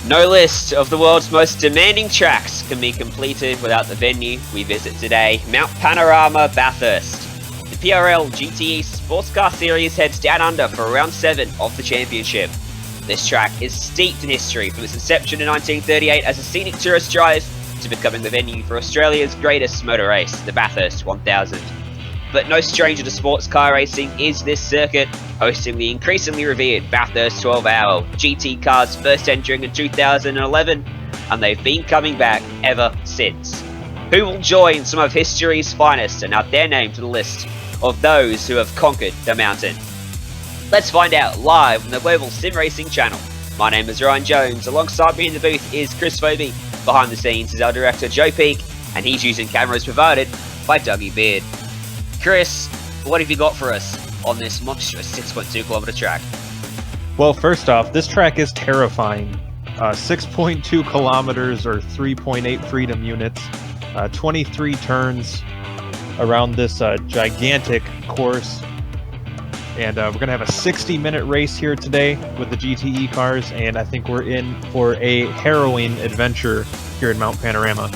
No list of the world's most demanding tracks can be completed without the venue we visit today, Mount Panorama, Bathurst. The PRL GTE Sportscar Series heads down under for round 7 of the championship. This track is steeped in history from its inception in 1938 as a scenic tourist drive to becoming the venue for Australia's greatest motor race, the Bathurst 1000. But no stranger to sports car racing is this circuit, hosting the increasingly revered Bathurst 12-hour GT cars first entering in 2011, and they've been coming back ever since. Who will join some of history's finest and add their name to the list of those who have conquered the mountain? Let's find out live on the global SimRacing channel. My name is Ryan Jones, alongside me in the booth is Chris Phoebe, behind the scenes is our director Joe Peake, and he's using cameras provided by Dougie Beard. Chris, what have you got for us on this monstrous 6.2 kilometer track? Well, first off, this track is terrifying. 6.2 kilometers or 3.8 freedom units, 23 turns around this gigantic course. And we're going to have a 60-minute race here today with the GTE cars, and I think we're in for a harrowing adventure here in Mount Panorama.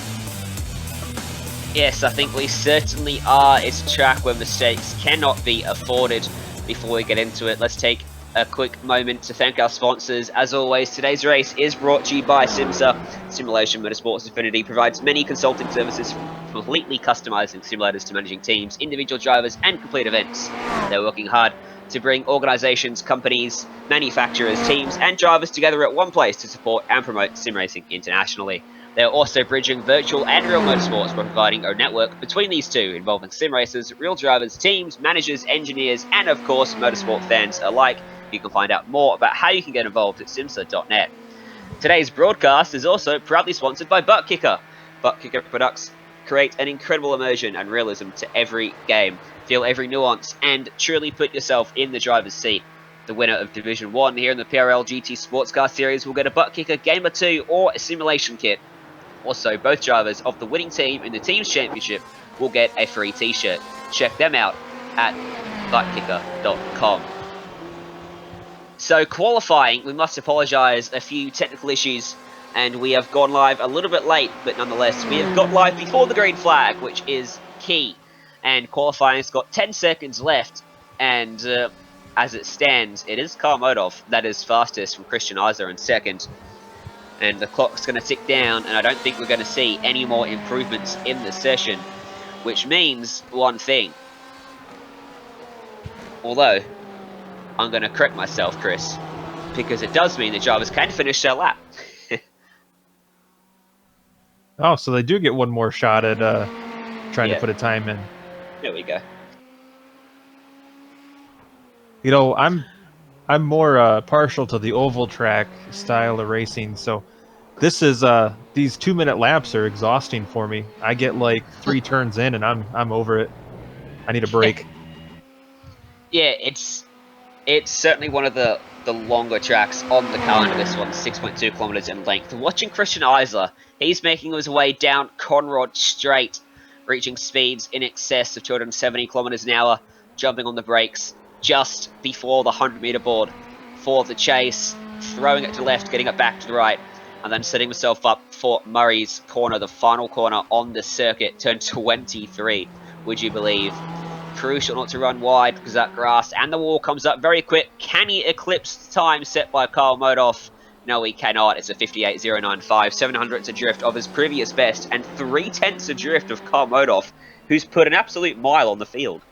Yes, I think we certainly are. It's a track where mistakes cannot be afforded. Before we get into it, let's take a quick moment to thank our sponsors. As always, today's race is brought to you by SimMSA. Simulation MotorSports Affinity provides many consulting services from completely customizing simulators to managing teams, individual drivers, and complete events. They're working hard to bring organizations, companies, manufacturers, teams, and drivers together at one place to support and promote sim racing internationally. They are also bridging virtual and real motorsports by providing a network between these two, involving sim racers, real drivers, teams, managers, engineers, and of course motorsport fans alike. You can find out more about how you can get involved at SIMMSA.net. Today's broadcast is also proudly sponsored by ButtKicker. ButtKicker products create an incredible immersion and realism to every game. Feel every nuance and truly put yourself in the driver's seat. The winner of Division 1 here in the PRL GT Sportscar Series will get a ButtKicker Gamer 2 or a simulation kit. Also, both drivers of the winning team in the Teams Championship will get a free t-shirt. Check them out at buttkicker.com. So qualifying, we must apologise, a few technical issues, and we have gone live a little bit late, but nonetheless, we have got live before the green flag, which is key. And qualifying's got 10 seconds left, and as it stands, it is Karl Modov that is fastest from Christian Eiser in second. And the clock's going to tick down, and I don't think we're going to see any more improvements in the session, which means one thing. Although, I'm going to correct myself, Chris, because it does mean the drivers can finish their lap. Oh, so they do get one more shot at trying to put a time in. There we go. You know, I'm more partial to the oval track style of racing, so this is these 2-minute laps are exhausting for me. I get like 3 turns in and I'm over it. I need a break. Yeah, it's certainly one of the longer tracks on the calendar. This one's 6.2 kilometers in length. Watching Christian Eiser, he's making his way down Conrod Straight, reaching speeds in excess of 270 kilometers an hour, jumping on the brakes just before the 100-meter board for the chase, throwing it to the left, getting it back to the right, and then setting himself up for Murray's corner, the final corner on the circuit, turn 23, would you believe? Crucial not to run wide because that grass and the wall comes up very quick. Can he eclipse the time set by Karl Modov? No, he cannot. It's a 58.095, 700ths adrift of his previous best, and 3/10ths adrift of Karl Modov, who's put an absolute mile on the field.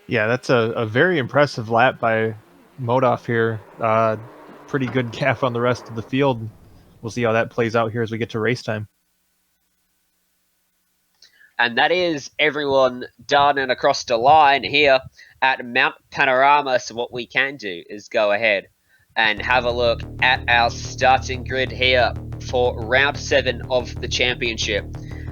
Yeah, that's a very impressive lap by Modov here. Pretty good gap on the rest of the field. We'll see how that plays out here as we get to race time. And that is everyone done and across the line here at Mount Panorama. So what we can do is go ahead and have a look at our starting grid here for round 7 of the championship.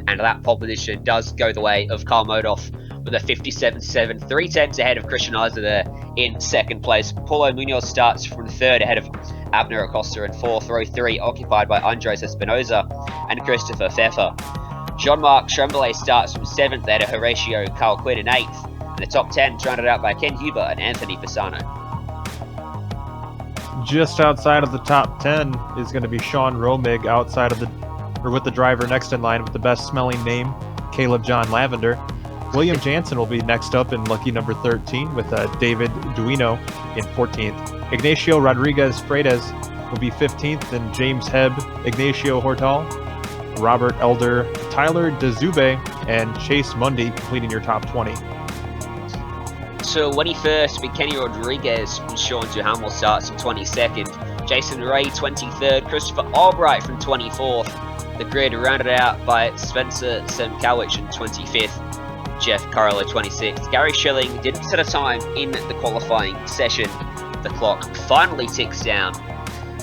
And that pole position does go the way of Karl Modov with a 57.7, 3/10ths ahead of Christian Eiser there in second place. Paulo Munoz starts from third ahead of Abner Acosta in fourth. Row 3 occupied by Andres Espinosa and Christopher Pfeffer. Jean-Marc Tremblay starts from 7th ahead of Horatio Carl Quinn in 8th. And the top 10 is rounded out by Ken Huber and Anthony Pisano. Just outside of the top 10 is going to be Sean Romig, outside of with the driver next in line with the best smelling name, Caleb John Lavender. William Jansen will be next up in lucky number 13 with David Duino in 14th. Ignacio Rodriguez Freitas will be 15th, and James Hebb, Ignacio Hortal, Robert Elder, Tyler DeZube, and Chase Mundy completing your top 20. So 21st with Kenny Rodriguez and Sean Duhamel starts in 22nd. Jason Ray 23rd, Christopher Albright from 24th. The grid rounded out by Spencer Semkowicz in 25th. Jeff Carlo 26th. Gary Schilling didn't set a time in the qualifying session. The clock finally ticks down.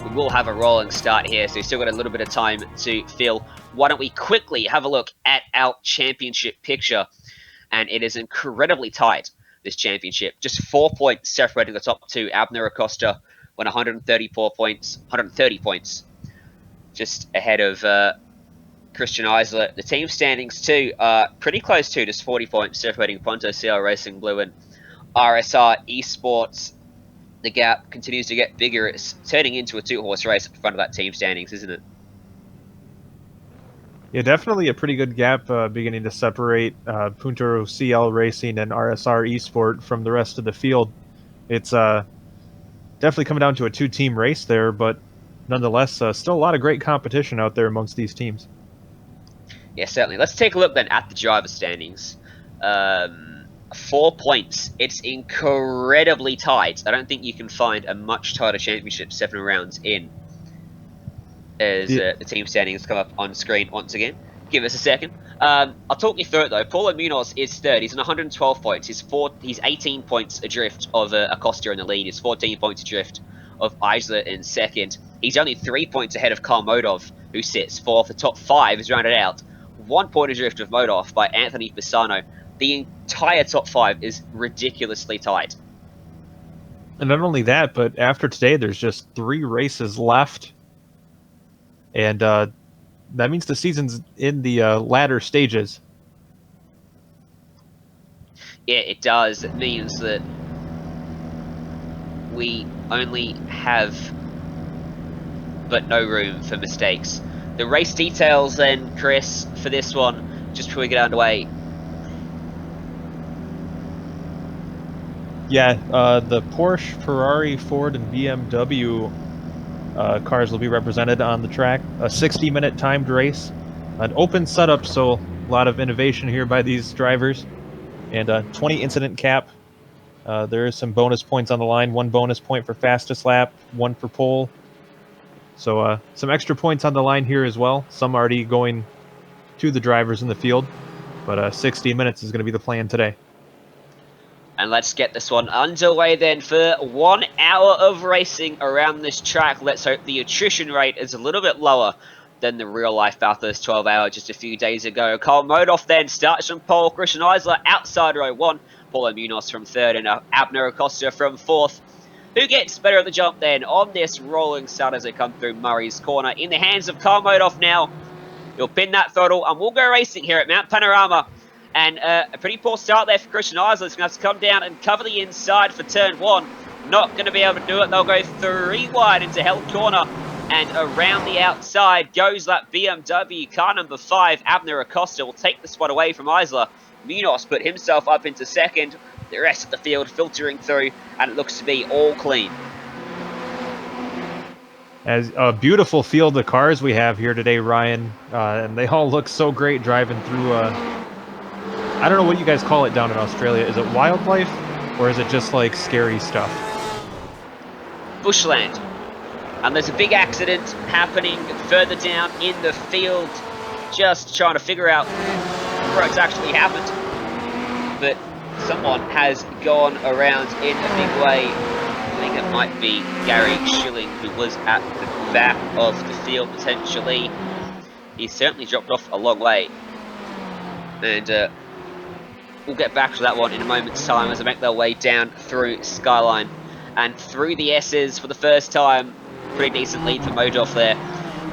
We will have a rolling start here, so we've still got a little bit of time to fill. Why don't we quickly have a look at our championship picture? And it is incredibly tight, this championship. Just 4 points separating the top two. Abner Acosta won 130 points, just ahead of Christian Eisler. The team standings too are pretty close too, just 40 points separating Ponto CL Racing Blue and RSR Esports. The gap continues to get bigger. It's turning into a two-horse race in front of that team standings, isn't it? Yeah, definitely a pretty good gap beginning to separate Punto CL Racing and RSR Esport from the rest of the field. It's definitely coming down to a two-team race there, but nonetheless, still a lot of great competition out there amongst these teams. Yeah, certainly. Let's take a look then at the driver standings. 4 points. It's incredibly tight. I don't think you can find a much tighter championship 7 rounds in. As the team standings come up on screen once again. Give us a second. I'll talk you through it though. Paulo Munoz is third. He's on 112 points. He's 18 points adrift of Acosta in the lead. He's 14 points adrift of Eisler in second. He's only 3 points ahead of Karl Modov, who sits fourth. The top 5 is rounded out. 1 point adrift of Modov by Anthony Pisano. The entire top 5 is ridiculously tight. And not only that, but after today, there's just 3 races left. And that means the season's in the latter stages. Yeah, it does. It means that we only have but no room for mistakes. The race details then, Chris, for this one, just before we get underway. Yeah, the Porsche, Ferrari, Ford, and BMW cars will be represented on the track. A 60-minute timed race. An open setup, so a lot of innovation here by these drivers. And a 20 incident cap. There is some bonus points on the line. 1 bonus point for fastest lap, 1 for pole. So some extra points on the line here as well. Some already going to the drivers in the field. But 60 minutes is going to be the plan today. And let's get this one underway then for 1 hour of racing around this track. Let's hope the attrition rate is a little bit lower than the real-life Bathurst 12-hour just a few days ago. Karl Modov then starts from pole. Christian Eisler outside row 1. Paulo Munoz from 3rd and Abner Acosta from 4th. Who gets better at the jump then on this rolling start as they come through Murray's Corner? In the hands of Karl Modov now. He'll pin that throttle and we'll go racing here at Mount Panorama. And a pretty poor start there for Christian Eisler. He's going to have to come down and cover the inside for turn 1. Not going to be able to do it. They'll go 3 wide into Hell Corner. And around the outside goes that BMW. Car number 5, Abner Acosta, will take the spot away from Eisler. Munoz put himself up into 2nd. The rest of the field filtering through. And it looks to be all clean. As a beautiful field of cars we have here today, Ryan. And they all look so great driving through... I don't know what you guys call it down in Australia. Is it wildlife, or is it just like scary stuff? Bushland. And there's a big accident happening further down in the field. Just trying to figure out where it's actually happened. But someone has gone around in a big way. I think it might be Gary Schilling, who was at the back of the field potentially. He's certainly dropped off a long way. And we'll get back to that one in a moment's time as they make their way down through Skyline and through the S's for the first time. Pretty decent lead for Modov there.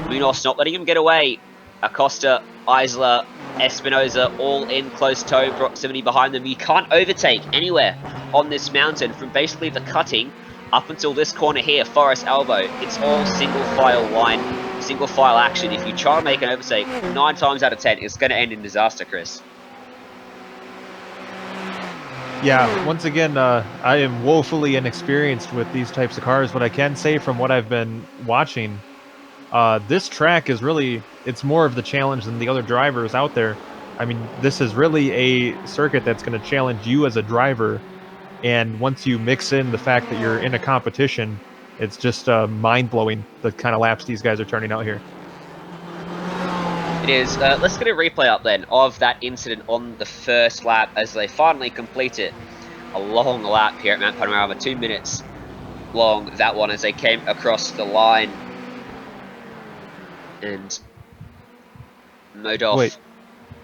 Munoz not letting him get away. Acosta, Isla, Espinosa, all in close tow proximity behind them. You can't overtake anywhere on this mountain from basically the cutting up until this corner here, Forest Elbow. It's all single file line, single file action. If you try to make an overtake, 9 times out of 10, it's going to end in disaster, Chris. Yeah, once again, I am woefully inexperienced with these types of cars. What I can say from what I've been watching, this track is really, it's more of the challenge than the other drivers out there. I mean, this is really a circuit that's going to challenge you as a driver. And once you mix in the fact that you're in a competition, it's just mind-blowing the kind of laps these guys are turning out here. It is. Let's get a replay up then of that incident on the first lap as they finally complete it. A long lap here at Mount Panorama, 2 minutes long, that one, as they came across the line. And Modolf Wait,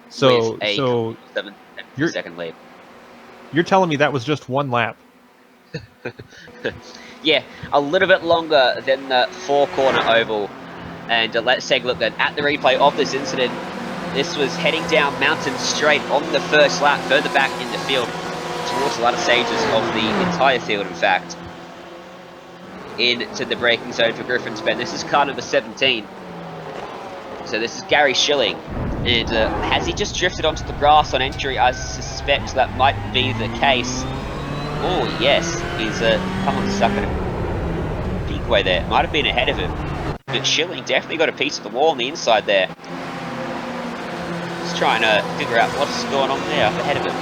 so with a 7-second lead. You're telling me that was just one lap? Yeah, a little bit longer than the 4-corner oval. And let's take a look then at the replay of this incident. This was heading down Mountain Straight on the first lap, further back in the field, towards the latter stages of the entire field, in fact, into the braking zone for Griffin's Bend. This is car number 17. So this is Gary Schilling. And has he just drifted onto the grass on entry? I suspect that might be the case. Oh, yes. He's come on, stuck in a big way there. Might have been ahead of him. But Schilling definitely got a piece of the wall on the inside there. Just trying to figure out what's going on there up ahead of him.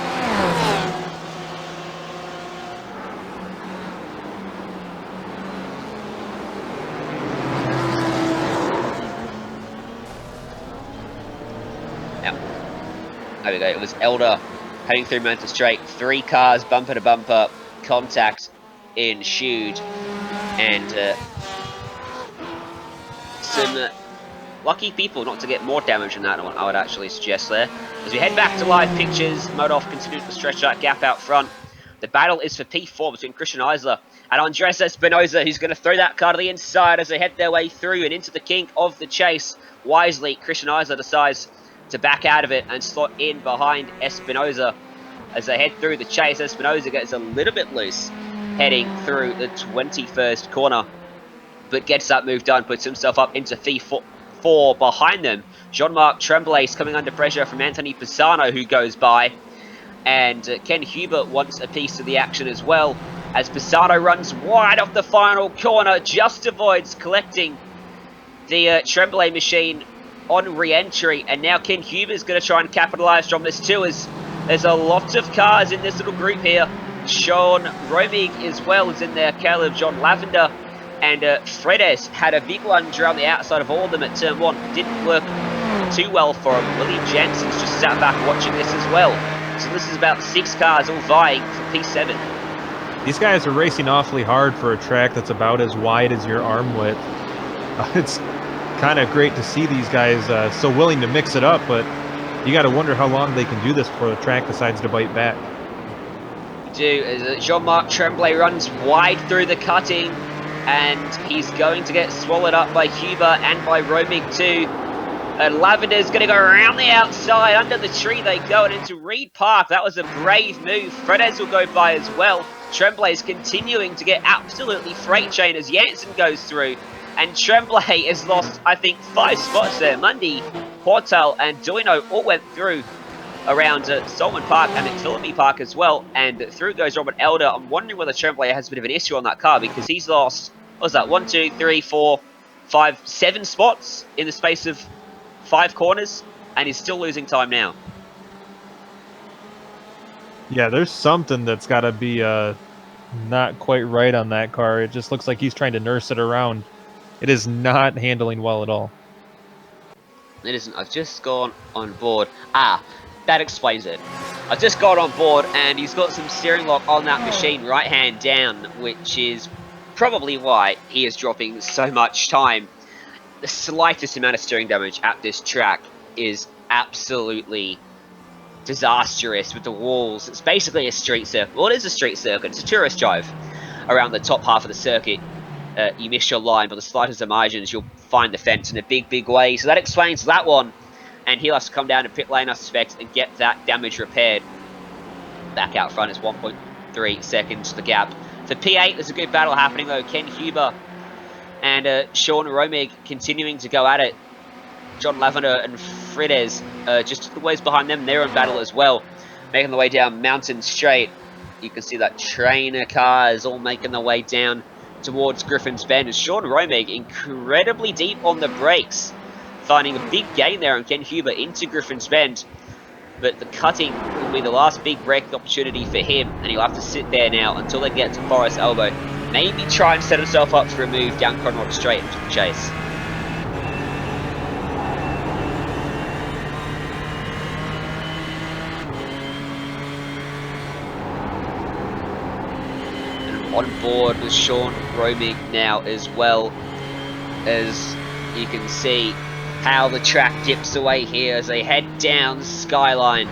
Now, there we go. It was Elder heading through Mountain Straight. 3 cars, bumper to bumper. Contact ensued. And some lucky people not to get more damage than that, I would actually suggest there. As we head back to live pictures, Modolf continues to stretch that gap out front. The battle is for P4 between Christian Isla and Andres Espinosa, who's going to throw that car to the inside as they head their way through and into the kink of the chase. Wisely, Christian Isla decides to back out of it and slot in behind Espinosa. As they head through the chase, Espinosa gets a little bit loose heading through the 21st corner, but gets that move done, puts himself up into P4 behind them. Jean-Marc Tremblay is coming under pressure from Anthony Pisano, who goes by. And Ken Huber wants a piece of the action as well, as Pisano runs wide off the final corner, just avoids collecting the Tremblay machine on re-entry. And now Ken Huber is going to try and capitalise from this too, as there's a lot of cars in this little group here. Sean Romig as well is in there, Caleb John Lavender. And Fredes had a big lunge around the outside of all of them at turn 1. Didn't work too well for him. William Jensen's just sat back watching this as well. So this is about 6 cars all vying for P7. These guys are racing awfully hard for a track that's about as wide as your arm width. It's kind of great to see these guys so willing to mix it up, but you got to wonder how long they can do this before the track decides to bite back. Jean-Marc Tremblay runs wide through the cutting, and he's going to get swallowed up by Huber and by Romig too. And Lavender's going to go around the outside. Under the tree they go, and into Reed Park. That was a brave move. Fredes will go by as well. Tremblay is continuing to get absolutely freight train as Janssen goes through. And Tremblay has lost, I think, 5 spots there. Mundy, Portal, and Duino all went through around Solomon Park and McPhillippi Park as well. And through goes Robert Elder. I'm wondering whether Tremblay has a bit of an issue on that car, because he's lost, what was that, 1, 2, 3, 4, 5, 7 spots in the space of 5 corners, and he's still losing time now. Yeah, there's something that's got to be not quite right on that car. It just looks like he's trying to nurse it around. It is not handling well at all. It isn't. I've just gone on board. Ah, that explains it. I've just got on board, and he's got some steering lock on that machine, right hand down, which is probably why he is dropping so much time. The slightest amount of steering damage at this track is absolutely disastrous with the walls. It's basically a street circuit. Well, it is a street circuit. It's a tourist drive around the top half of the circuit. You miss your line, but the slightest of margins, you'll find the fence in a big, big way. So that explains that one. and he'll have to come down to pit lane, I suspect, and get that damage repaired. Back out front, it's 1.3 seconds the gap. For P8, there's a good battle happening though. Ken Huber and Sean Romig continuing to go at it. John Lavender and Fridez just the ways behind them. They're in battle as well, making the way down Mountain Straight. You can see that trainer cars all making their way down towards Griffin's Bend. And Sean Romig incredibly deep on the brakes, finding a big gain there on Ken Huber into Griffin's Bend. But the cutting will be the last big braking opportunity for him, and he'll have to sit there now until they get to Forest Elbow. Maybe try and set himself up for a move down Conrod Straight into the chase. And on board with Sean Romig now as well, as you can see how the track dips away here as they head down Skyline,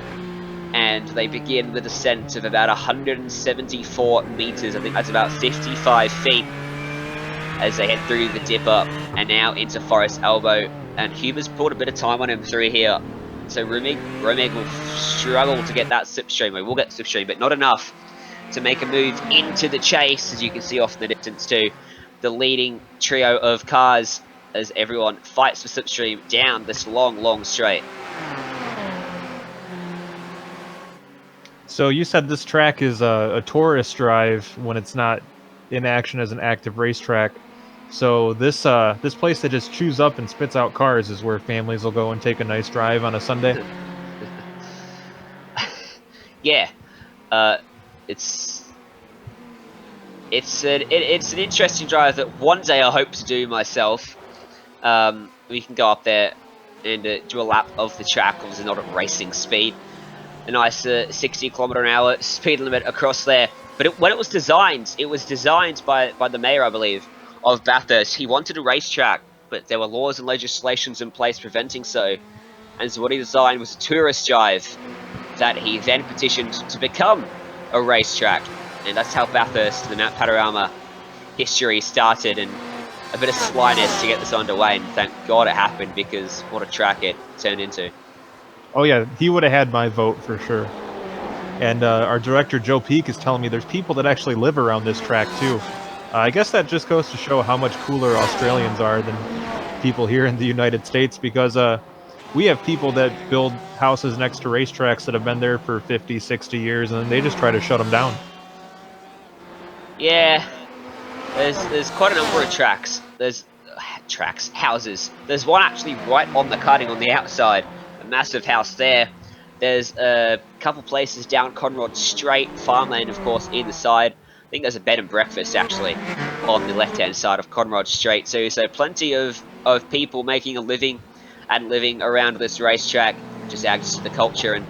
and they begin with a ascent of about 174 meters. I think that's about 55 feet as they head through the dip up and now into Forest Elbow. And Huber's pulled a bit of time on him through here, so Romig will struggle to get that slipstream. We will get slipstream, but not enough to make a move into the chase, as you can see off in the distance too. The leading trio of cars as everyone fights for slipstream down this long straight. So you said this track is a tourist drive when it's not in action as an active racetrack. So this place that just chews up and spits out cars is where families will go and take a nice drive on a Sunday? Yeah. It's an interesting drive that one day I hope to do myself. We can go up there and do a lap of the track, obviously not at racing speed. A nice 60 km/h speed limit across there. But when it was designed by the mayor, I believe, of Bathurst. He wanted a racetrack, but there were laws and legislations in place preventing so. And so what he designed was a tourist drive that he then petitioned to become a racetrack. And that's how Bathurst, the Panorama history started, and a bit of slyness to get this underway, and thank God it happened, because what a track it turned into. Oh yeah, he would have had my vote for sure. And our director Joe Peak is telling me there's people that actually live around this track too. I guess that just goes to show how much cooler Australians are than people here in the United States, because we have people that build houses next to racetracks that have been there for 50, 60 years, and they just try to shut them down. Yeah, there's quite a number of tracks. There's houses. There's one actually right on the cutting on the outside, a massive house there. There's a couple places down Conrod Straight, farmland of course either side. I think there's a bed and breakfast actually on the left-hand side of Conrod Straight. So plenty of people making a living and living around this racetrack. Just adds to the culture. And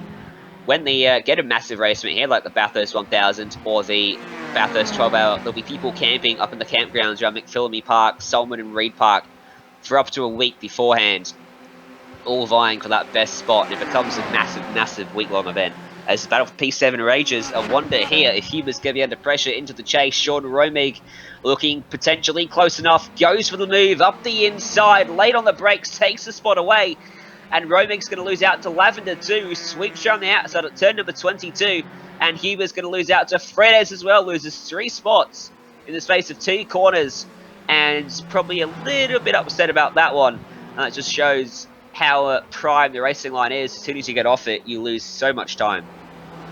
when they get a massive race event here, like the Bathurst 1000 or the Bathurst 12-hour, there'll be people camping up in the campgrounds around McPhillamy Park, Solomon and Reed Park for up to a week beforehand, all vying for that best spot, and it becomes a massive week-long event. As the battle for P7 rages, I wonder here if Huber's going to be under pressure into the chase. Sean Romig looking potentially close enough, goes for the move up the inside, late on the brakes, takes the spot away, and Romig's going to lose out to Lavender too, who sweeps around the outside at turn number 22, and Huber's going to lose out to Fredez as well, loses 3 spots in the space of 2 corners, and probably a little bit upset about that one. And that just shows how prime the racing line is. As soon as you get off it, you lose so much time.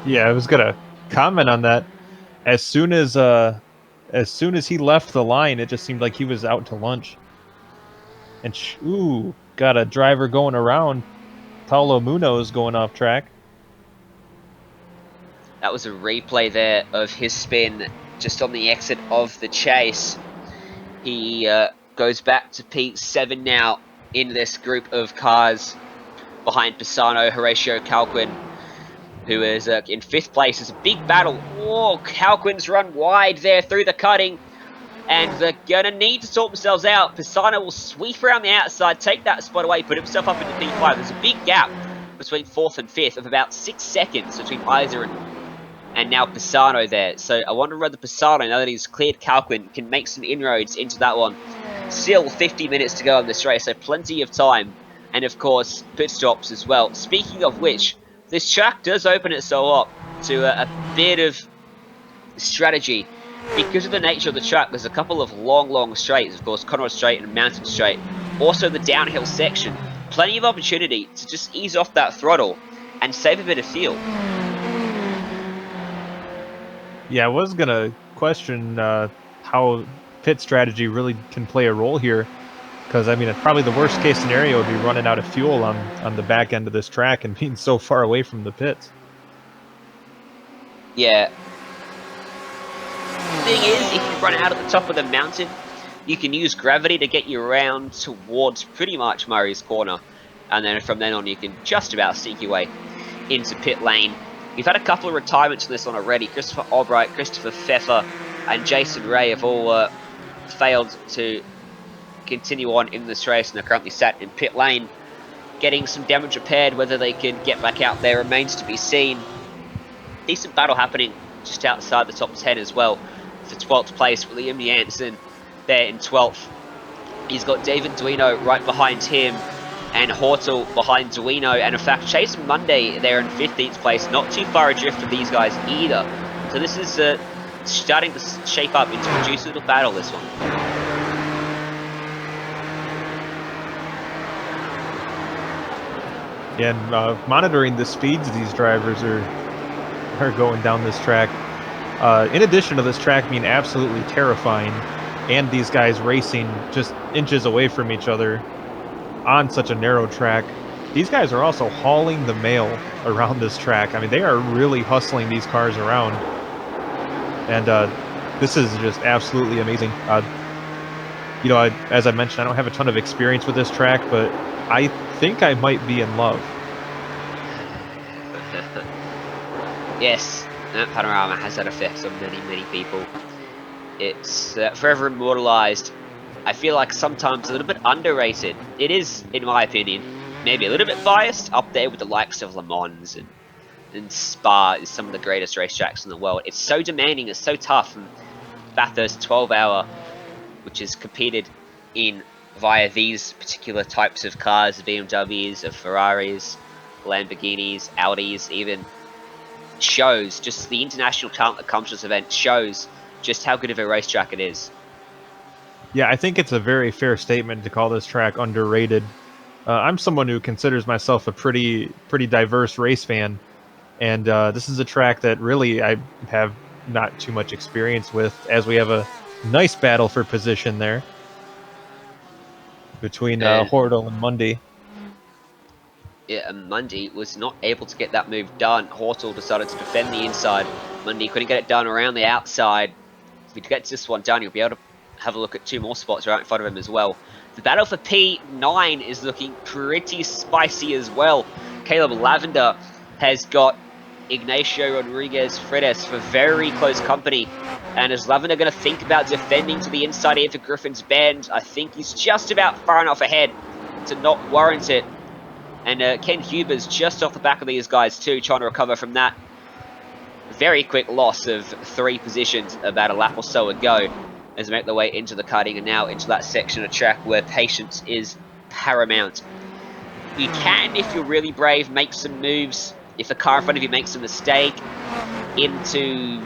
Yeah, I was gonna comment on that. As soon as he left the line, it just seemed like he was out to lunch. And ooh, got a driver going around. Paulo Munoz going off track. That was a replay there of his spin just on the exit of the chase. He goes back to P7 now in this group of cars behind Pisano, Horatio Calquin, who is in 5th place. It's a big battle. Oh, Calquin's run wide there through the cutting, and they're going to need to sort themselves out. Pisano will sweep around the outside, take that spot away, put himself up into P5. There's a big gap between 4th and 5th of about 6 seconds between Isa and now Pisano there. So I wonder whether Pisano, now that he's cleared Calquin, can make some inroads into that one. Still 50 minutes to go in this race, so plenty of time and of course pit stops as well. Speaking of which, this track does open itself up to a bit of strategy. Because of the nature of the track, there's a couple of long straights, of course, Conrad Straight and Mountain Straight. Also the downhill section. Plenty of opportunity to just ease off that throttle and save a bit of fuel. Yeah, I was going to question how pit strategy really can play a role here. Because, I mean, probably the worst case scenario would be running out of fuel on the back end of this track and being so far away from the pits. Yeah. Thing is, if you run out at the top of the mountain, you can use gravity to get you around towards pretty much Murray's Corner. And then from then on, you can just about sneak your way into pit lane. We've had a couple of retirements in this one already. Christopher Albright, Christopher Pfeffer, and Jason Ray have all failed to continue on in this race, and they're currently sat in pit lane, getting some damage repaired. Whether they can get back out there remains to be seen. Decent battle happening just outside the top 10 as well. For 12th place, William Janssen there in 12th. He's got David Duino right behind him, and Hortel behind Duino, and in fact Chase Monday there in 15th place, not too far adrift from these guys either. So this is starting to shape up into a juicy little battle, this one. Yeah, and monitoring the speeds these drivers are going down this track. In addition to this track being absolutely terrifying, and these guys racing just inches away from each other on such a narrow track, these guys are also hauling the mail around this track. I mean, they are really hustling these cars around, and this is just absolutely amazing. You know, as I mentioned, I don't have a ton of experience with this track, but I think I might be in love. Yes, that Panorama has had effects on many people. It's forever immortalized. I feel like sometimes a little bit underrated. It is, in my opinion, maybe a little bit biased, up there with the likes of Le Mans and Spa is some of the greatest racetracks in the world. It's so demanding, it's so tough, and Bathurst 12-hour, which is competed in via these particular types of cars, BMWs, of Ferraris, Lamborghinis, Audis even, shows just the international talent that comes to this event, shows just how good of a racetrack it is. Yeah, I think it's a very fair statement to call this track underrated. I'm someone who considers myself a pretty diverse race fan, and this is a track that really I have not too much experience with, as we have a nice battle for position there between Hortel and Mundy. Yeah, and Mundy was not able to get that move done. Hortel decided to defend the inside. Mundy couldn't get it done around the outside. If he gets this one done, he'll be able to have a look at two more spots right in front of him as well. The battle for P9 is looking pretty spicy as well. Caleb Lavender has got Ignacio Rodriguez Fredes for very close company. And is Lavender going to think about defending to the inside here for Griffin's Bend? I think he's just about far enough ahead to not warrant it. And Ken Huber's just off the back of these guys too, trying to recover from that very quick loss of 3 positions about a lap or so ago, as they make their way into the cutting and now into that section of track where patience is paramount. You can, if you're really brave, make some moves. If the car in front of you makes a mistake into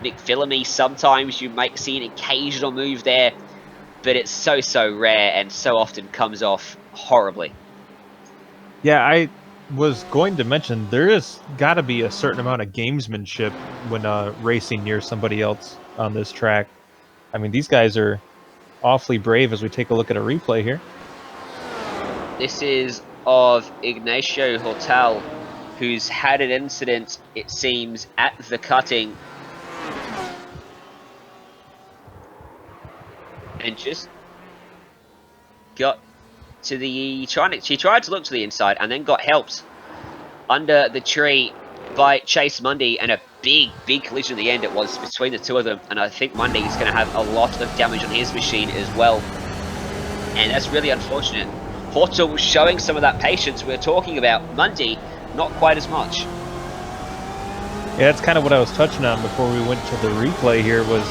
McPhillamy, sometimes you might see an occasional move there, but it's so rare and so often comes off horribly. Yeah, I was going to mention there is got to be a certain amount of gamesmanship when racing near somebody else on this track. I mean, these guys are awfully brave as we take a look at a replay here. This is of Ignacio Hortel, who's had an incident, it seems, at the cutting. And just got to the... She tried to look to the inside and then got helped under the tree by Chase Mundy, and a big collision at the end it was between the two of them, and I think Mundy is going to have a lot of damage on his machine as well, and that's really unfortunate. Hortel was showing some of that patience we were talking about. Mundy, not quite as much. Yeah, that's kind of what I was touching on before we went to the replay here, was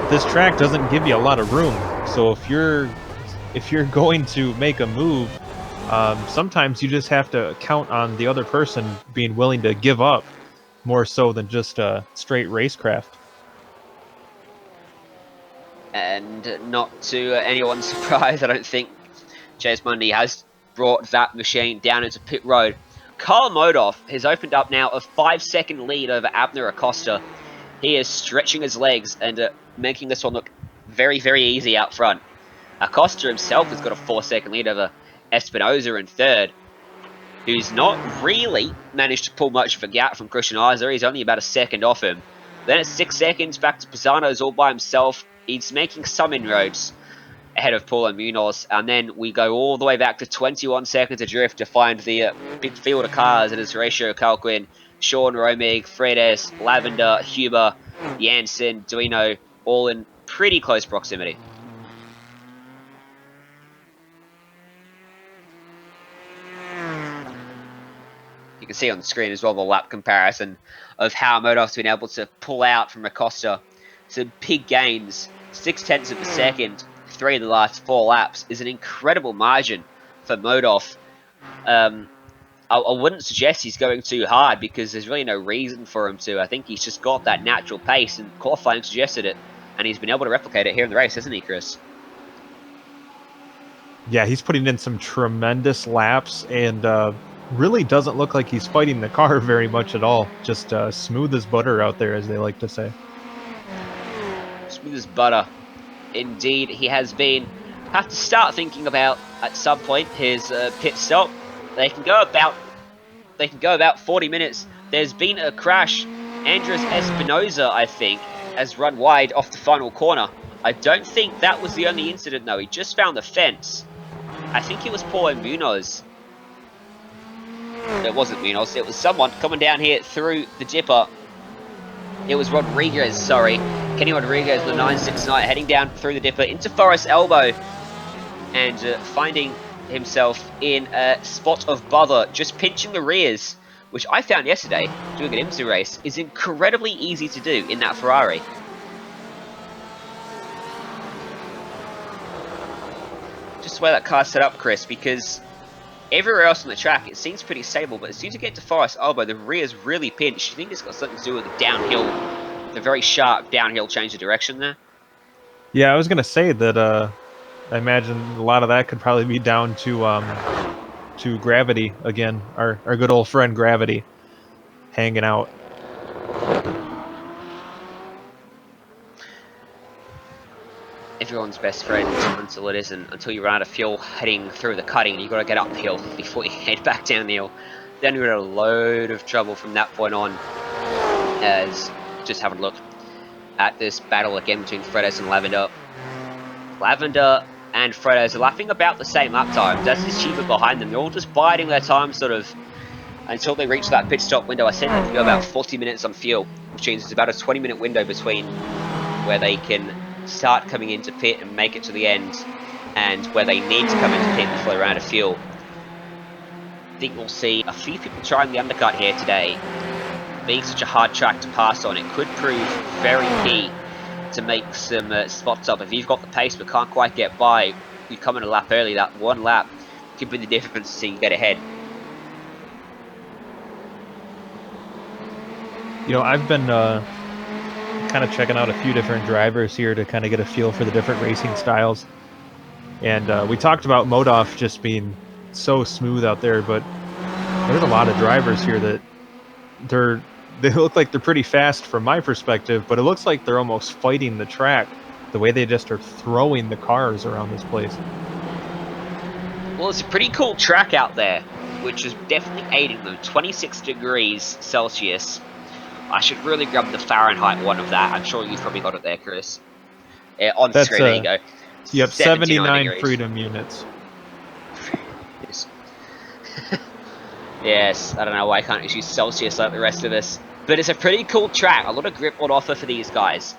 this track doesn't give you a lot of room. So if you're going to make a move, sometimes you just have to count on the other person being willing to give up more so than just straight racecraft. And not to anyone's surprise, I don't think Chase Mundy has brought that machine down into pit road. Carl Modov has opened up now a 5-second lead over Abner Acosta. He is stretching his legs and making this one look very, very easy out front. Acosta himself has got a 4-second lead over Espinoza in third, who's not really managed to pull much of a gap from Christian Eiser. He's only about a second off him. Then it's 6 seconds back to Pisano's all by himself. He's making some inroads ahead of Paulo Munoz, and then we go all the way back to 21 seconds adrift to find the big field of cars. It is Horatio Calquin, Sean Romig, Fredes, Lavender, Huber, Janssen, Duino, all in pretty close proximity. You can see on the screen as well the lap comparison of how Modov's been able to pull out from Acosta. Some big gains, 0.6 of a second, 3 of the last 4 laps is an incredible margin for Modov. I wouldn't suggest he's going too hard because there's really no reason for him to. I think he's just got that natural pace, and qualifying suggested it, and he's been able to replicate it here in the race, hasn't he, Chris? Yeah, he's putting in some tremendous laps and really doesn't look like he's fighting the car very much at all. Just smooth as butter out there, as they like to say. Smooth as butter. Indeed, he has been. Have to start thinking about at some point his pit stop. They can go about 40 minutes. There's been a crash. Andres Espinoza, I think, has run wide off the final corner. I don't think that was the only incident though. He just found the fence. I think it was Paulo Munoz. It wasn't Munoz. It was someone coming down here through the dipper. It was Rodriguez, sorry. Kenny Rodriguez with a 969 heading down through the dipper into Forest Elbow and finding himself in a spot of bother, just pinching the rears, which I found yesterday doing an IMSA race is incredibly easy to do in that Ferrari. Just the way that car's set up, Chris, because everywhere else on the track it seems pretty stable, but as soon as you get to Forest Elbow, the rear's really pinched. You think it's got something to do with the downhill, the very sharp downhill change of direction there? Yeah, I was gonna say that I imagine a lot of that could probably be down to gravity again, our good old friend Gravity hanging out. Everyone's best friend until it isn't, until you run out of fuel heading through the cutting. You've got to get uphill before you head back down the hill. Then you're in a load of trouble from that point on, as just having a look at this battle again between Fredes and Lavender. Lavender and Fredes are lapping about the same lap times. That's his Chiba behind them. They're all just biding their time sort of until they reach that pit stop window. I said they can go about 40 minutes on fuel, which means it's about a 20-minute window between where they can start coming into pit and make it to the end, and where they need to come into pit before they run out of fuel. I think we'll see a few people trying the undercut here today. Being such a hard track to pass on, it could prove very key to make some spots up. If you've got the pace but can't quite get by, you come in a lap early, that one lap could be the difference so you can get ahead. You know, I've been kind of checking out a few different drivers here to kind of get a feel for the different racing styles. And we talked about Modov just being so smooth out there, but there's a lot of drivers here that they look like they're pretty fast from my perspective, but it looks like they're almost fighting the track, the way they just are throwing the cars around this place. Well, it's a pretty cool track out there, which is definitely aiding them. 26 degrees Celsius. I should really grab the Fahrenheit one of that. I'm sure you've probably got it there, Chris. On the screen, there you go. Yep, 79 degrees. freedom units. Yes. Yes, I don't know why I can't use Celsius like the rest of us. But it's a pretty cool track. A lot of grip on offer for these guys.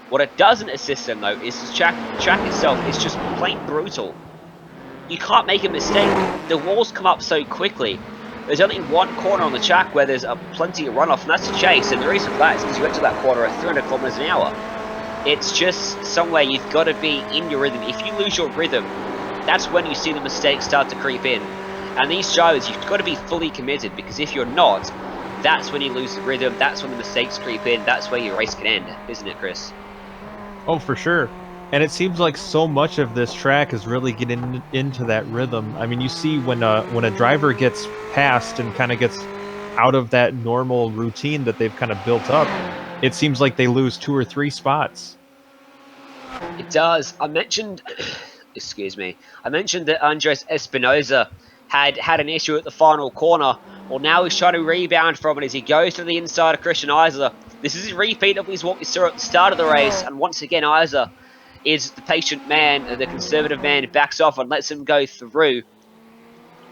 What it doesn't assist them, though, is the track itself is just plain brutal. You can't make a mistake. The walls come up so quickly. There's only one corner on the track where there's plenty of runoff, and that's the chase. And the reason for that is because you get to that corner at 300 kilometers an hour. It's just somewhere you've got to be in your rhythm. If you lose your rhythm, that's when you see the mistakes start to creep in. And these drivers, you've got to be fully committed, because if you're not, that's when you lose the rhythm, that's when the mistakes creep in, that's where your race can end, isn't it, Chris? Oh, for sure. And it seems like so much of this track is really getting into that rhythm. I mean, you see when a driver gets passed and kind of gets out of that normal routine that they've kind of built up, it seems like they lose 2 or 3 spots. It does. I mentioned, excuse me, I mentioned that Andres Espinosa had an issue at the final corner. Well, now he's trying to rebound from it as he goes to the inside of Christian Iser. This is a repeat of what we saw at the start of the race, and once again, Iser is the patient man, the conservative man, who backs off and lets him go through.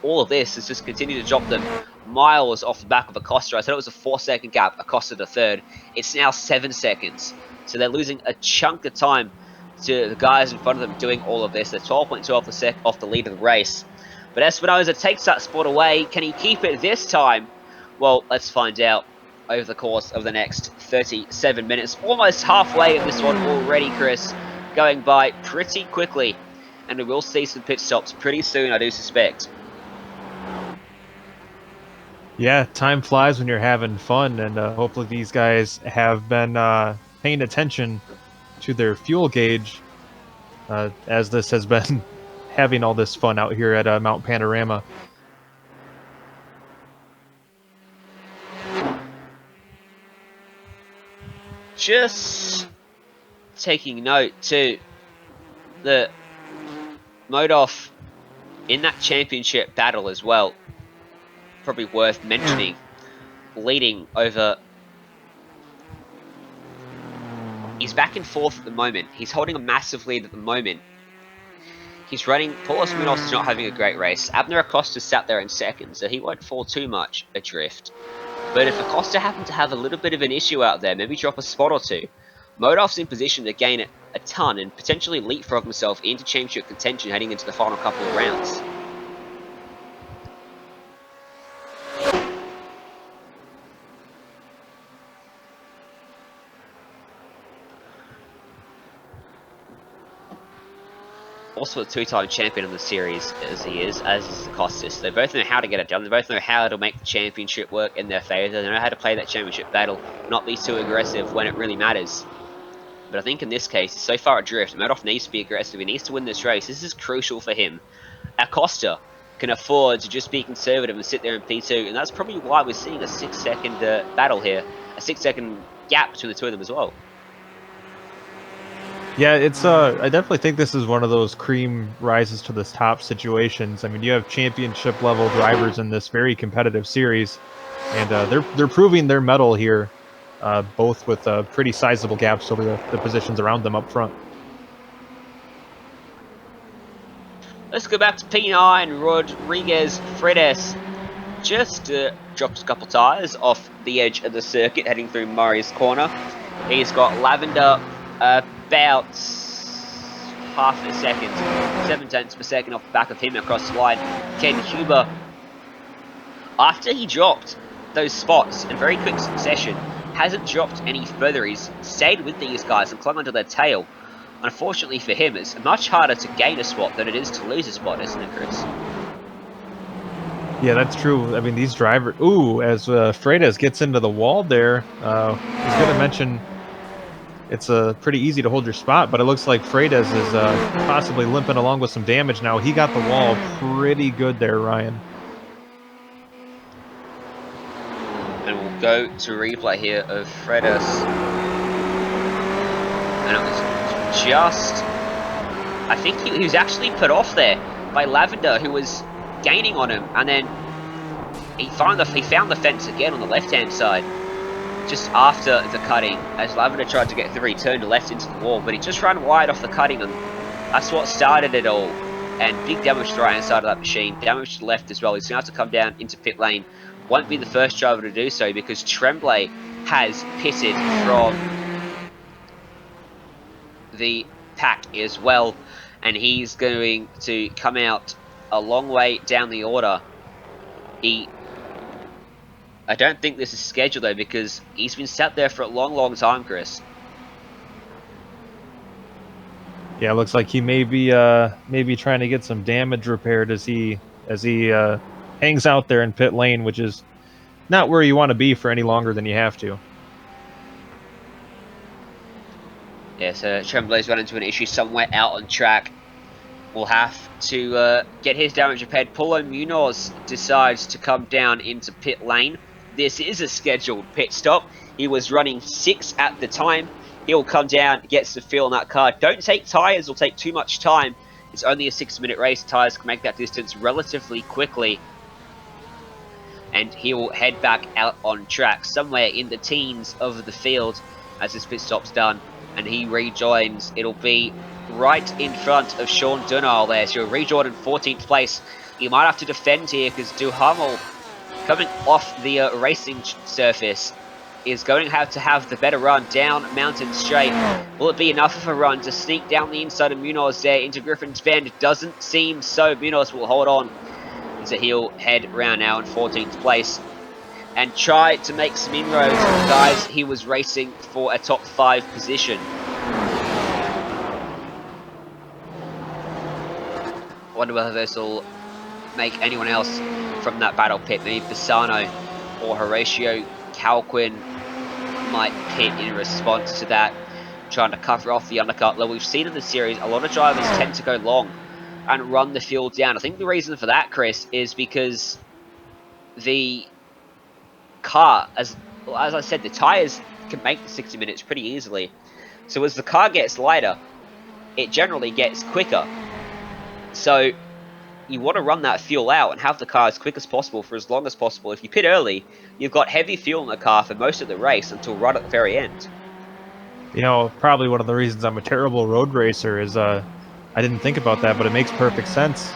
All of this has just continued to drop them miles off the back of Acosta. I said it was a 4-second gap, Acosta to third. It's now 7 seconds. So they're losing a chunk of time to the guys in front of them doing all of this. They're 12.2 off the lead of the race. But Espinosa takes that spot away. Can he keep it this time? Well, let's find out over the course of the next 37 minutes. Almost halfway of this one already, Chris. Going by pretty quickly. And we will see some pit stops pretty soon, I do suspect. Yeah, time flies when you're having fun, and hopefully these guys have been paying attention to their fuel gauge as this has been having all this fun out here at Mount Panorama. Just taking note too that Modov in that championship battle as well, probably worth mentioning, leading over. He's back and forth at the moment. He's holding a massive lead at the moment. He's running. Paulos Munoz is not having a great race. Abner Acosta sat there in second, so he won't fall too much adrift. But if Acosta happened to have a little bit of an issue out there, maybe drop a spot or two, Modov's in position to gain a ton and potentially leapfrog himself into championship contention heading into the final couple of rounds. Also a two-time champion of the series as he is, as is Costas. They both know how to get it done. They both know how to make the championship work in their favour. They know how to play that championship battle, not be too aggressive when it really matters. But I think in this case, he's so far adrift. Modov needs to be aggressive. He needs to win this race. This is crucial for him. Acosta can afford to just be conservative and sit there in P2, and that's probably why we're seeing a 6-second battle here, a 6-second gap between the two of them as well. Yeah, it's I definitely think this is one of those cream rises to the top situations. I mean, you have championship level drivers in this very competitive series, and they're proving their mettle here, both with pretty sizable gaps over the positions around them up front. Let's go back to P9. Rodriguez Fredes just drops a couple tyres off the edge of the circuit heading through Murray's corner. He's got Lavender about half a second, 7/10 per second off the back of him across the line. Ken Huber, after he dropped those spots in very quick succession, hasn't dropped any further. He's stayed with these guys and clung onto their tail. Unfortunately for him, it's much harder to gain a spot than it is to lose a spot, isn't it, Chris? Yeah, that's true. I mean, these drivers... Ooh, as Fredes gets into the wall there, I was going to mention it's pretty easy to hold your spot, but it looks like Fredes is possibly limping along with some damage now. He got the wall pretty good there, Ryan. And we'll go to replay here of Fredes. And it was just... I think he was actually put off there by Lavender, who was gaining on him, and then he found the fence again on the left-hand side just after the cutting. As Lavender tried to get through, he turned left into the wall, but he just ran wide off the cutting, and that's what started it all. And big damage to the right-hand side of that machine, damage to the left as well. He's going to have to come down into pit lane. Won't be the first driver to do so because Tremblay has pitted from the pack as well, and he's going to come out a long way down the order. I don't think this is scheduled though, because he's been sat there for a long time, Chris. Yeah, it looks like he may be trying to get some damage repaired as he hangs out there in pit lane, which is not where you want to be for any longer than you have to. Yeah, so Tremblay's run into an issue somewhere out on track. Will have to get his damage repaired. Paulo Munoz decides to come down into pit lane. This is a scheduled pit stop. He was running 6 at the time. He'll come down, gets the feel on that car. Don't take tyres, will take too much time. It's only a 6-minute race. Tyres can make that distance relatively quickly. And he will head back out on track, somewhere in the teens of the field as his pit stop's done. And he rejoins. It'll be right in front of Sean Dunal there. So he'll rejoin in 14th place. He might have to defend here because Duhamel, coming off the racing surface, is going to have the better run down Mountain Straight. Will it be enough of a run to sneak down the inside of Munoz there into Griffin's Bend? Doesn't seem so. Munoz will hold on. So he'll head round now in 14th place and try to make some inroads with guys he was racing for a top 5 position. Wonder whether this will make anyone else from that battle pit. Maybe Pisano or Horatio Calquin might pit in response to that, trying to cover off the undercut. Like we've seen in the series, a lot of drivers tend to go long and run the fuel down. I think the reason for that, Chris, is because the car, as I said, the tyres can make the 60 minutes pretty easily. So as the car gets lighter, it generally gets quicker. So you want to run that fuel out and have the car as quick as possible for as long as possible. If you pit early, you've got heavy fuel in the car for most of the race until right at the very end. You know, probably one of the reasons I'm a terrible road racer is I didn't think about that, but it makes perfect sense.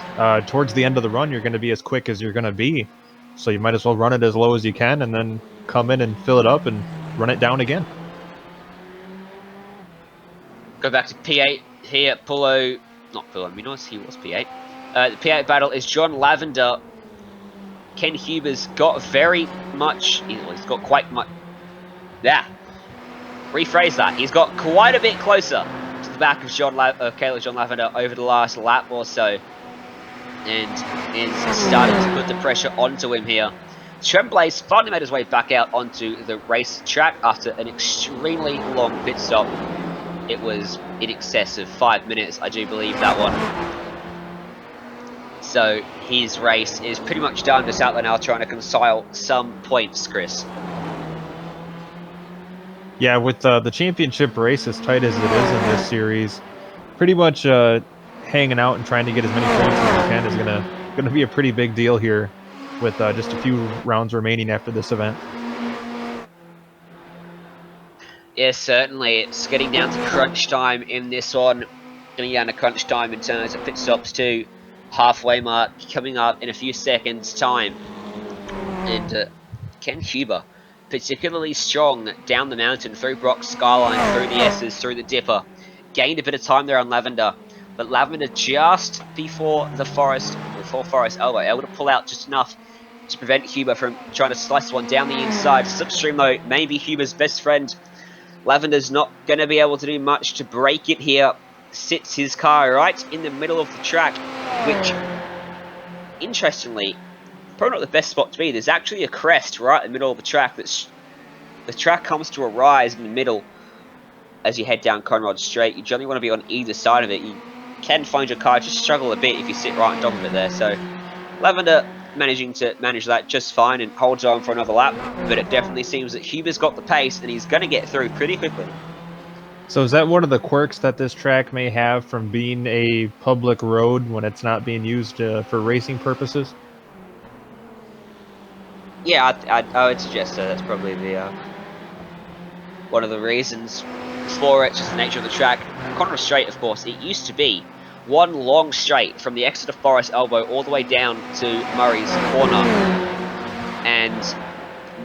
Towards the end of the run, you're going to be as quick as you're going to be. So you might as well run it as low as you can and then come in and fill it up and run it down again. Go back to P8 here. Not Paulo Munoz, he was P8. The P8 battle is John Lavender. Ken Huber's got very much, he's got quite much, rephrase that. He's got quite a bit closer to the back of John Lavender over the last lap or so. And is starting to put the pressure onto him here. Tremblay's finally made his way back out onto the race track after an extremely long pit stop. It was in excess of 5 minutes, I do believe, that one. So his race is pretty much done. Just out there now trying to reconcile some points, Chris. Yeah, with the championship race as tight as it is in this series, pretty much hanging out and trying to get as many points as you can is gonna be a pretty big deal here, with just a few rounds remaining after this event. Yes, certainly. It's getting down to crunch time in this one. Getting down to crunch time in terms of pit stops too. Halfway mark coming up in a few seconds time. And Ken Huber, particularly strong down the mountain, through Brock's Skyline, through the S's, through the Dipper. Gained a bit of time there on Lavender. But Lavender just before Forest Elbow, able to pull out just enough to prevent Huber from trying to slice one down the inside. Slipstream though, maybe Huber's best friend. Lavender's not going to be able to do much to break it here. Sits his car right in the middle of the track, which, interestingly, probably not the best spot to be. There's actually a crest right in the middle of the track. The track comes to a rise in the middle as you head down Conrod Straight. You generally want to be on either side of it. You can find your car just struggle a bit if you sit right on top of it there. So Lavender managing to manage that just fine and holds on for another lap, but it definitely seems that Huber's got the pace and he's going to get through pretty quickly. So is that one of the quirks that this track may have from being a public road when it's not being used for racing purposes? Yeah, I would suggest so. That's probably the one of the reasons for it, just the nature of the track. Conrod Straight, of course, it used to be one long straight from the Exeter Forest Elbow all the way down to Murray's Corner. And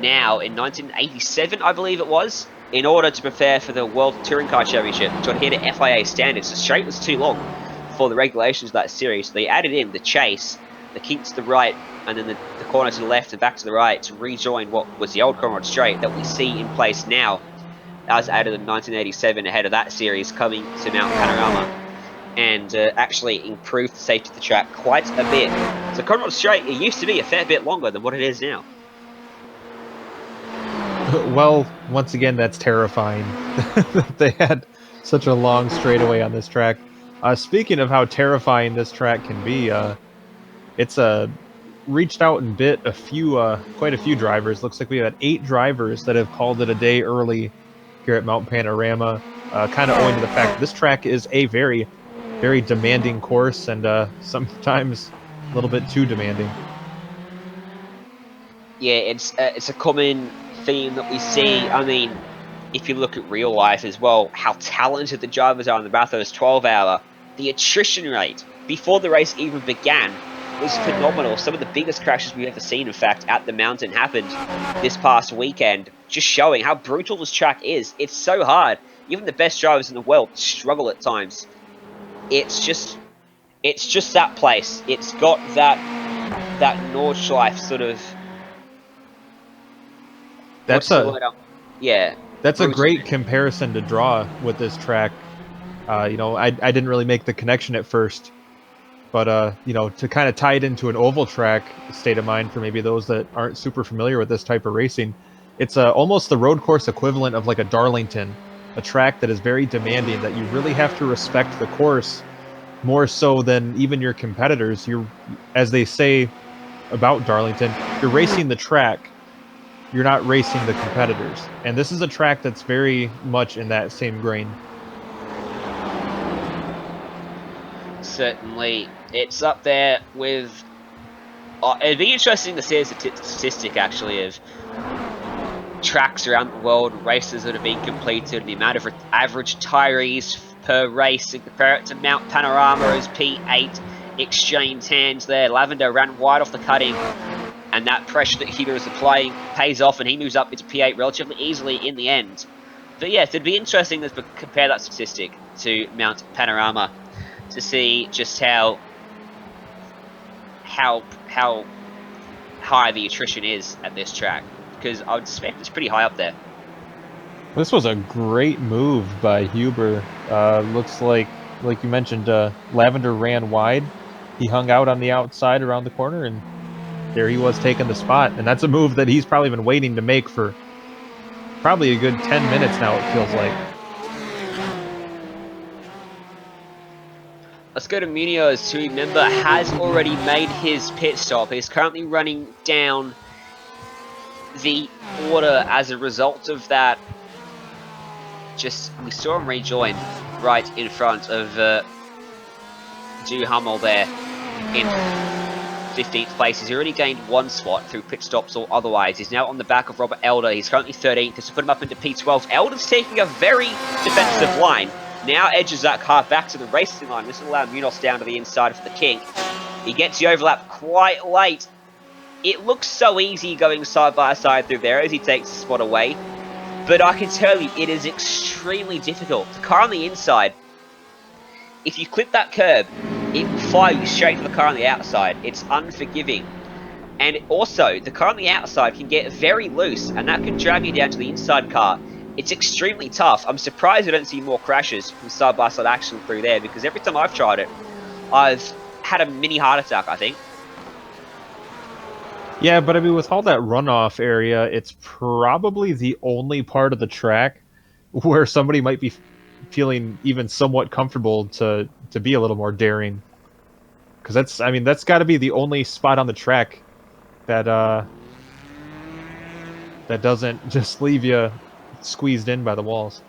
now, in 1987, I believe it was, in order to prepare for the World Touring Car Championship, to adhere to FIA standards, the straight was too long for the regulations of that series. So they added in the chase, the keep to the right, and then the corner to the left and back to the right to rejoin what was the old Conrod Straight that we see in place now. That was added in 1987 ahead of that series coming to Mount Panorama. and actually improved the safety of the track quite a bit. So Conrod Straight, it used to be a fair bit longer than what it is now. Well, once again, that's terrifying that they had such a long straightaway on this track. Speaking of how terrifying this track can be, it's reached out and bit quite a few drivers. Looks like we had 8 drivers that have called it a day early here at Mount Panorama, kind of owing to the fact that this track is a very, very demanding course and sometimes a little bit too demanding. Yeah, it's a common theme that we see. I mean, if you look at real life as well, how talented the drivers are in the Bathurst 12-hour, the attrition rate before the race even began was phenomenal. Some of the biggest crashes we've ever seen, in fact, at the mountain happened this past weekend, just showing how brutal this track is. It's so hard. Even the best drivers in the world struggle at times. It's just that place. It's got that Nordschleife sort of. Yeah. That's a great comparison to draw with this track. You know, I didn't really make the connection at first, but you know, to kind of tie it into an oval track state of mind for maybe those that aren't super familiar with this type of racing, it's almost the road course equivalent of like a Darlington, a track that is very demanding, that you really have to respect the course more so than even your competitors. You're, as they say about Darlington, you're racing the track, you're not racing the competitors. And this is a track that's very much in that same grain. Certainly, it's up there with. It'd be interesting to see a statistic actually of tracks around the world, races that have been completed, the amount of average retirees per race, and compare it to Mount Panorama's P8. Exchanged hands there. Lavender ran wide off the cutting, and that pressure that Huber is applying pays off, and he moves up into P8 relatively easily in the end. But yes, it'd be interesting to compare that statistic to Mount Panorama to see just how high the attrition is at this track, because I would suspect it's pretty high up there. This was a great move by Huber. Looks like you mentioned, Lavender ran wide. He hung out on the outside around the corner, and there he was taking the spot. And that's a move that he's probably been waiting to make for probably a good 10 minutes now, it feels like. Let's go to Munoz, who, remember, has already made his pit stop. He's currently running down the order as a result of that. We saw him rejoin right in front of Duhamel there in 15th place. He's already gained 1 spot through pit stops or otherwise. He's now on the back of Robert Elder. He's currently 13th. Just to put him up into P12. Elder's taking a very defensive line. Now edges that car back to the racing line. This will allow Munoz down to the inside for the kink. He gets the overlap quite late. It looks so easy going side by side through there as he takes the spot away. But I can tell you, it is extremely difficult. The car on the inside, if you clip that curb, it will fire you straight to the car on the outside. It's unforgiving. And also, the car on the outside can get very loose, and that can drag you down to the inside car. It's extremely tough. I'm surprised I don't see more crashes from side-by-side action through there, because every time I've tried it, I've had a mini heart attack, I think. Yeah, but I mean, with all that runoff area, it's probably the only part of the track where somebody might be feeling even somewhat comfortable to be a little more daring. Because that's got to be the only spot on the track that that doesn't just leave you squeezed in by the walls.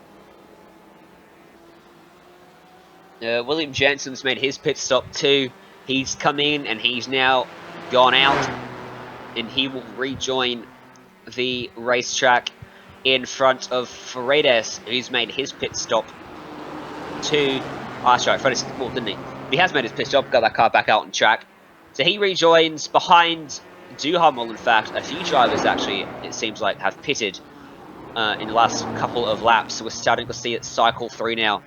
William Jansen's made his pit stop too. He's come in and he's now gone out, and he will rejoin the racetrack in front of Fredes, who's made his pit stop too. That's right, Fredes did more, didn't he? He has made his pit stop, got that car back out on track. So he rejoins behind Duhamel. In fact, a few drivers actually, it seems like, have pitted in the last couple of laps. So we're starting to see it cycle through now.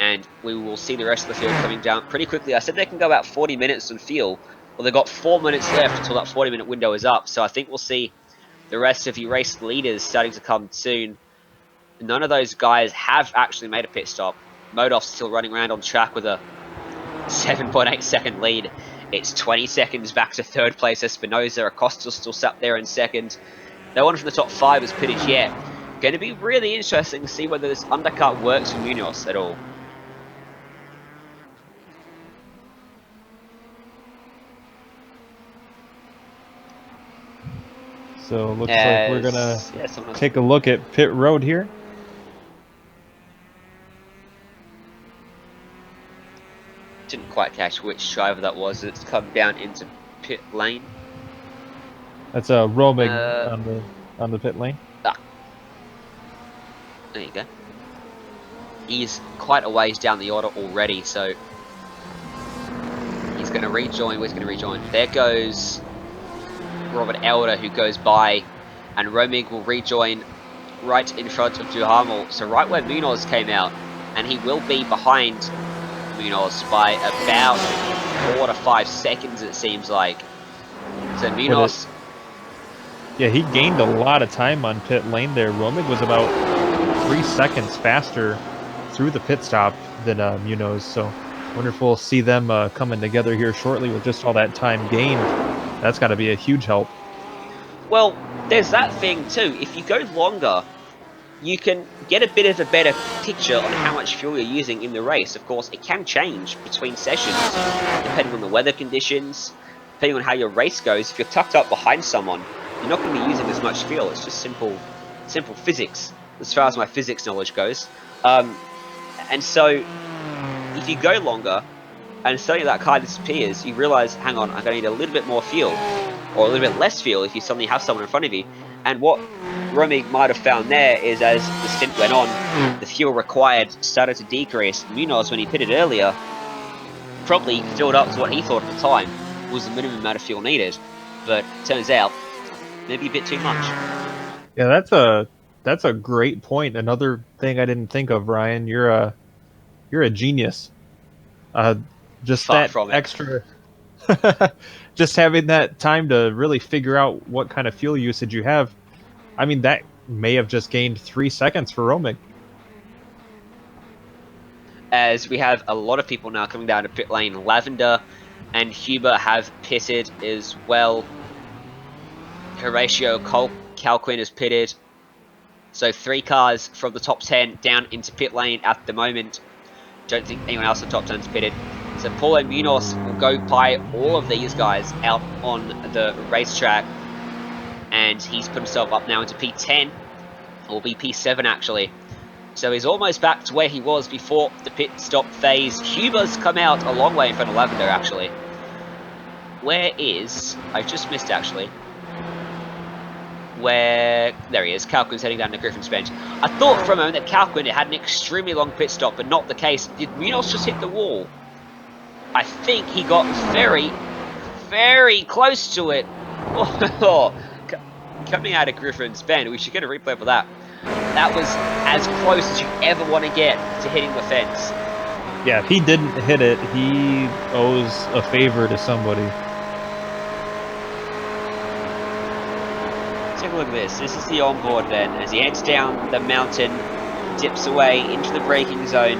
And we will see the rest of the field coming down pretty quickly. I said they can go about 40 minutes on field. Well, they've got 4 minutes left until that 40-minute window is up. So I think we'll see the rest of you race leaders starting to come soon. None of those guys have actually made a pit stop. Modov's still running around on track with a 7.8 second lead. It's 20 seconds back to third place Espinosa. Acosta's still sat there in second. No one from the top 5 has pitted yet. Going to be really interesting to see whether this undercut works for Munoz at all. So looks like we're gonna take a look at pit road here. Didn't quite catch which driver that was. It's come down into pit lane. That's a Romig on the pit lane. Ah. There you go. He's quite a ways down the order already, so he's going to rejoin. Where's going to rejoin? There goes Robert Elder, who goes by, and Romig will rejoin right in front of Duhamel. So right where Munoz came out, and he will be behind Munoz by about 4 to 5 seconds, it seems like. So Munoz... Yeah, he gained a lot of time on pit lane there. Romig was about 3 seconds faster through the pit stop than Munoz. So wonder if we'll see them coming together here shortly with just all that time gained. That's got to be a huge help. Well, there's that thing too. If you go longer, you can get a bit of a better picture on how much fuel you're using in the race. Of course, it can change between sessions, depending on the weather conditions, depending on how your race goes. If you're tucked up behind someone, you're not going to be using as much fuel. It's just simple physics, as far as my physics knowledge goes. And so, if you go longer, and suddenly that car disappears, you realise, hang on, I'm going to need a little bit more fuel, or a little bit less fuel if you suddenly have someone in front of you. And what Romig might have found there is, as the stint went on, the fuel required started to decrease. Munoz, when he pitted earlier, probably filled up to what he thought at the time was the minimum amount of fuel needed. But turns out, maybe a bit too much. Yeah, that's a great point. Another thing I didn't think of, Ryan. You're a genius. Just Far that from it. extra, just having that time to really figure out what kind of fuel usage you have. I mean, that may have just gained 3 seconds for Romig. As we have a lot of people now coming down to pit lane. Lavender and Huber have pitted as well. Horatio Calquin has pitted. So 3 cars from the top 10 down into pit lane at the moment. Don't think anyone else in the top 10 has pitted. So Paulo Munoz will go by all of these guys out on the racetrack. And he's put himself up now into P10. Or be P7 actually. So he's almost back to where he was before the pit stop phase. Huber's come out a long way in front of Lavender actually. Where is... I just missed actually. Where... There he is. Calquin's heading down to Griffin's bench. I thought for a moment that Calquin had an extremely long pit stop, but not the case. Did Munoz just hit the wall? I think he got very, very close to it. Oh, coming out of Griffin's Bend, we should get a replay for that. That was as close as you ever want to get to hitting the fence. Yeah, if he didn't hit it, he owes a favor to somebody. Take a look at this. This is the onboard then. As he heads down the mountain, dips away into the braking zone.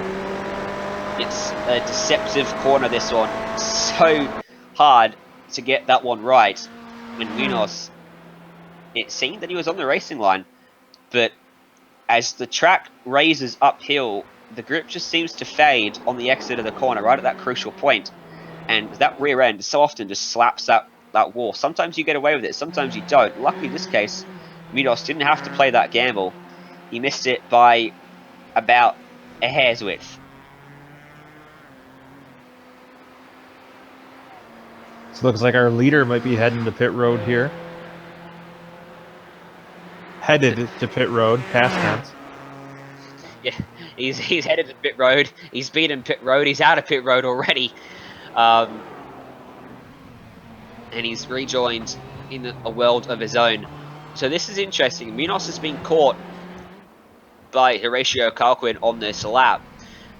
It's a deceptive corner, this one. So hard to get that one right. And Munoz, it seemed that he was on the racing line, but as the track raises uphill, the grip just seems to fade on the exit of the corner, right at that crucial point. And that rear end so often just slaps that wall. Sometimes you get away with it, sometimes you don't. Luckily in this case, Munoz didn't have to play that gamble. He missed it by about a hair's width. So looks like our leader might be heading to pit road here. Headed to pit road, past tense. Yeah, he's headed to pit road. He's beaten pit road. He's out of pit road already. And he's rejoined in a world of his own. So this is interesting. Munoz has been caught by Horatio Calquin on this lap.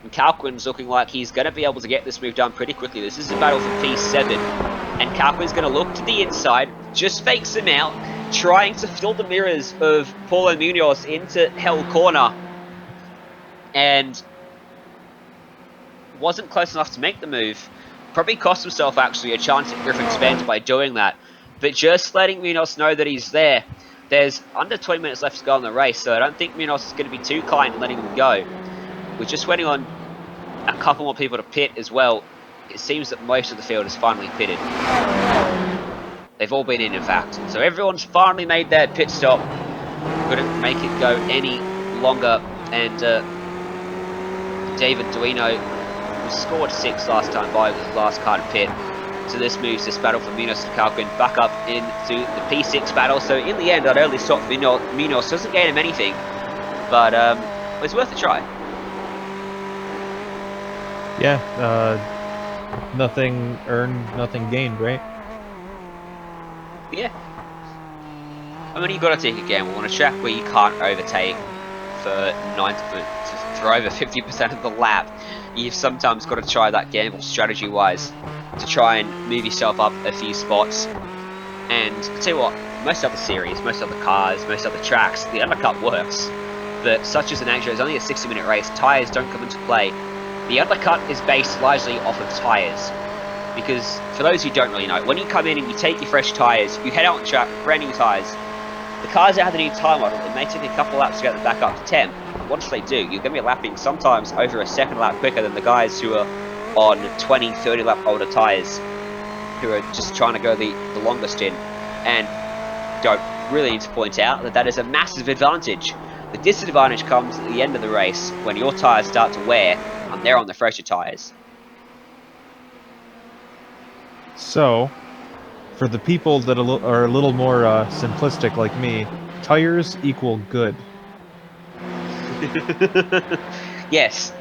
And Calquin's looking like he's going to be able to get this move done pretty quickly. This is a battle for P7. And Calquin's going to look to the inside, just fakes him out, trying to fill the mirrors of Paulo Munoz into Hell Corner. And wasn't close enough to make the move. Probably cost himself actually a chance at Griffin's Bend by doing that. But just letting Munoz know that he's there. There's under 20 minutes left to go in the race, so I don't think Munoz is going to be too kind in letting him go. We're just waiting on a couple more people to pit as well. It seems that most of the field has finally pitted. They've all been in fact. So everyone's finally made their pit stop. Couldn't make it go any longer. And David Duino, who scored 6 last time by the last car to pit. So this moves this battle for Munoz and Calquin back up into the P6 battle. So in the end, I'd only stop Munoz. Doesn't gain him anything, but it's worth a try. Yeah, nothing earned, nothing gained, right? Yeah. I mean, you got to take a gamble on a track where you can't overtake for over 50% of the lap. You've sometimes got to try that gamble strategy-wise to try and move yourself up a few spots. And I'll tell you what, most other series, most other cars, most other tracks, the undercut works. But such as an Acura, it's only a 60-minute race. Tyres don't come into play. The undercut is based largely off of tyres. Because for those who don't really know, when you come in and you take your fresh tyres, you head out on track with brand new tyres. The cars that have the new tyre model, it may take a couple laps to get them back up to 10. Once they do, you're going to be lapping sometimes over a second lap quicker than the guys who are on 20, 30 lap older tyres, who are just trying to go the longest in. And don't really need to point out that that is a massive advantage. The disadvantage comes at the end of the race when your tyres start to wear and they're on the fresher tyres. So, for the people that are a little more simplistic like me, tires equal good. Yes.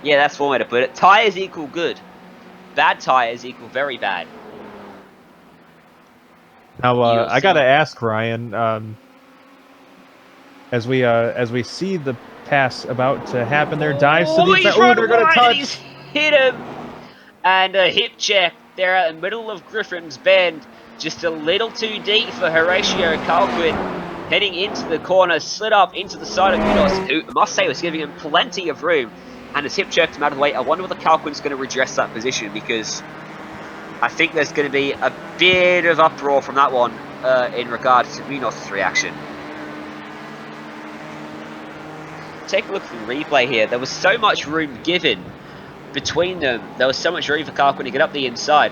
Yeah, that's one way to put it. Tyres equal good. Bad tyres equal very bad. Now, I gotta ask Ryan, as we see the pass about to happen there, dives to the inside. Oh, they're gonna touch. He's hit him, and a hip check. They're at the middle of Griffin's Bend, just a little too deep for Horatio Calquin. Heading into the corner, slid up into the side of Munoz, who I must say was giving him plenty of room, and has hip checked him out of the way. I wonder whether Calquin's going to redress that position, because I think there's going to be a bit of uproar from that one in regards to Munoz's reaction. Take a look at the replay here. There was so much room given between them. There was so much room for Calquin to get up the inside,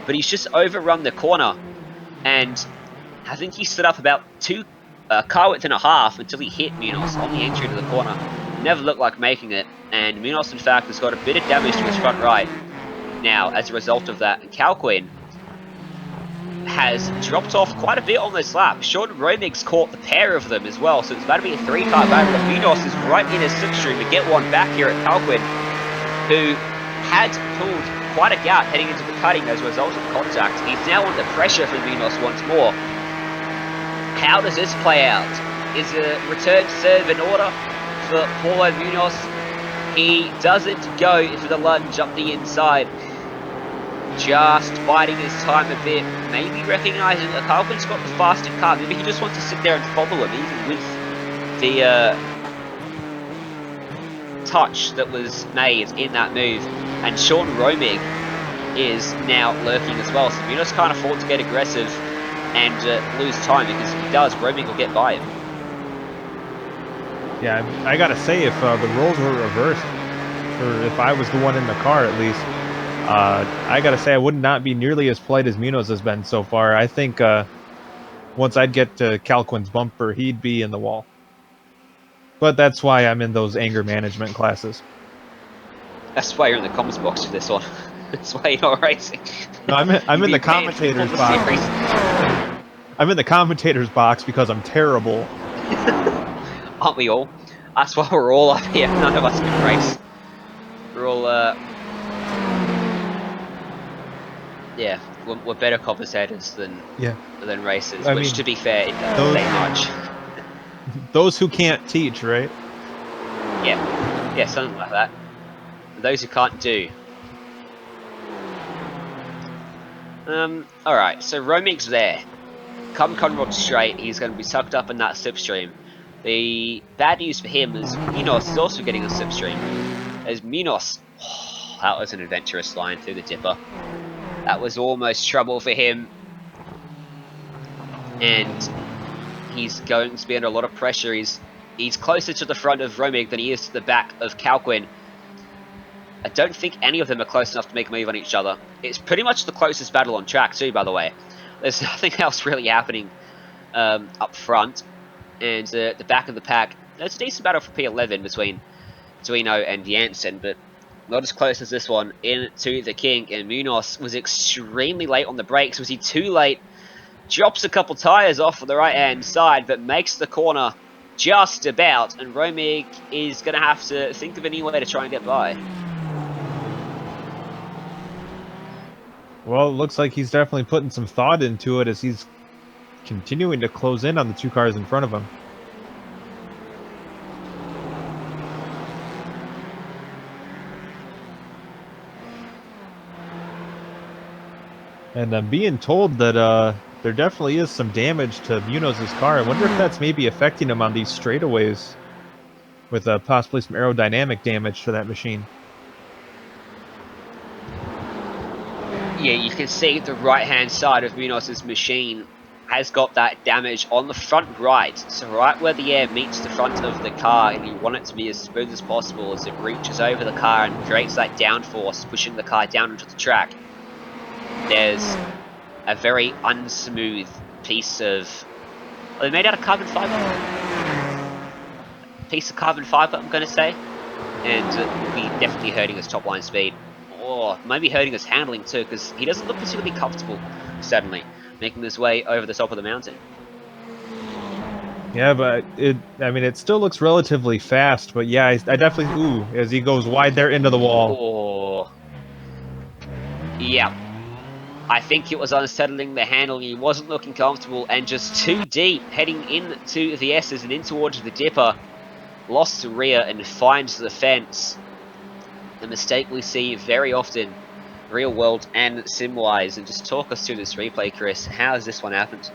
but he's just overrun the corner, and I think he stood up about car width and a half until he hit Munoz on the entry to the corner. Never looked like making it, and Munoz in fact has got a bit of damage to his front right. Now, as a result of that, Calquin has dropped off quite a bit on this lap. Sean Romig's caught the pair of them as well, so it's about to be a 3-car battle. And Munoz is right in his slipstream to get one back here at Calquin, who had pulled quite a gap heading into the cutting as a result of contact. He's now under pressure from Munoz once more. How does this play out? Is a return serve in order for Paulo Munoz? He doesn't go for the lunge up the inside. Just biding his time a bit. Maybe recognising that Calquin's got the faster car. Maybe he just wants to sit there and follow him, even with the touch that was made in that move. And Sean Romig is now lurking as well. So Munoz can't afford to get aggressive and lose time, because if he does, Romig will get by him. Yeah, I gotta say, if the roles were reversed, or if I was the one in the car at least, I gotta say I would not be nearly as polite as Munoz has been so far. I think once I'd get to Calquin's bumper, he'd be in the wall. But that's why I'm in those anger management classes. That's why you're in the comments box for this one. That's why you're not racing. No, I'm in the commentator's box. I'm in the commentator's box because I'm terrible. Aren't we all? That's why we're all up here. None of us can race. We're all, yeah, we're better commentators than racers. I which, mean, to be fair, it doesn't say much. Those who can't teach, right? Yeah, something like that. Those who can't do. Alright, so Romig's there. Come Conrod straight, he's going to be sucked up in that slipstream. The bad news for him is Munoz is also getting a slipstream. As Munoz, that was an adventurous line through the dipper. That was almost trouble for him. And he's going to be under a lot of pressure. He's closer to the front of Romig than he is to the back of Calquin. I don't think any of them are close enough to make a move on each other. It's pretty much the closest battle on track too, by the way. There's nothing else really happening up front. And the back of the pack, it's a decent battle for P11 between Duino and Janssen, but not as close as this one into the King. And Munoz was extremely late on the brakes. Was he too late? Drops a couple tyres off on the right-hand side, but makes the corner just about. And Romig is going to have to think of a new way to try and get by. Well, it looks like he's definitely putting some thought into it as he's continuing to close in on the 2 cars in front of him. And I'm being told that there definitely is some damage to Munoz's car. I wonder if that's maybe affecting him on these straightaways with possibly some aerodynamic damage to that machine. Yeah, you can see the right-hand side of Munoz's machine has got that damage on the front right. So right where the air meets the front of the car, and you want it to be as smooth as possible as it reaches over the car and creates that downforce, pushing the car down into the track. There's a very unsmooth piece of... Are they made out of carbon fiber? Piece of carbon fiber, I'm going to say. And it will be definitely hurting his top line speed. Or maybe hurting his handling too, because he doesn't look particularly comfortable, suddenly, making his way over the top of the mountain. Yeah, but it still looks relatively fast, but yeah, I definitely, as he goes wide there into the wall. Oh. Yeah. I think it was unsettling the handling. He wasn't looking comfortable and just too deep, heading into the S's and in towards the dipper. Lost the rear and finds the fence. A mistake we see very often, real world and sim-wise. And just talk us through this replay, Chris. How has this one happened?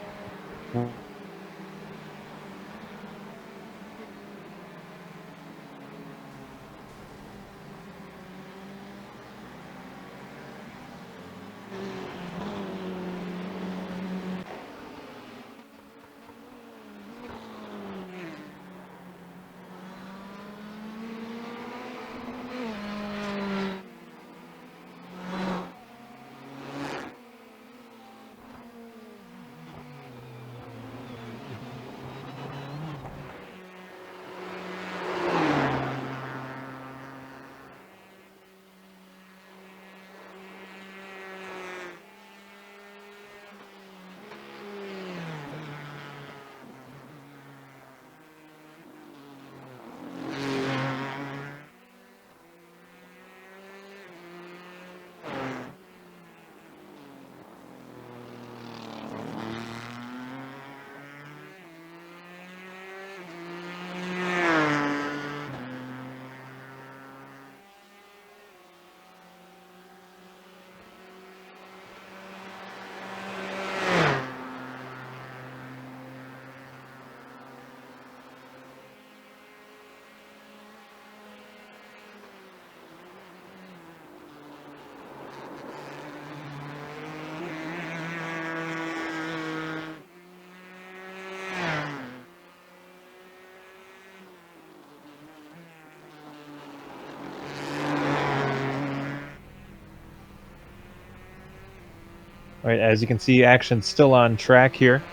All right, as you can see, action's still on track here.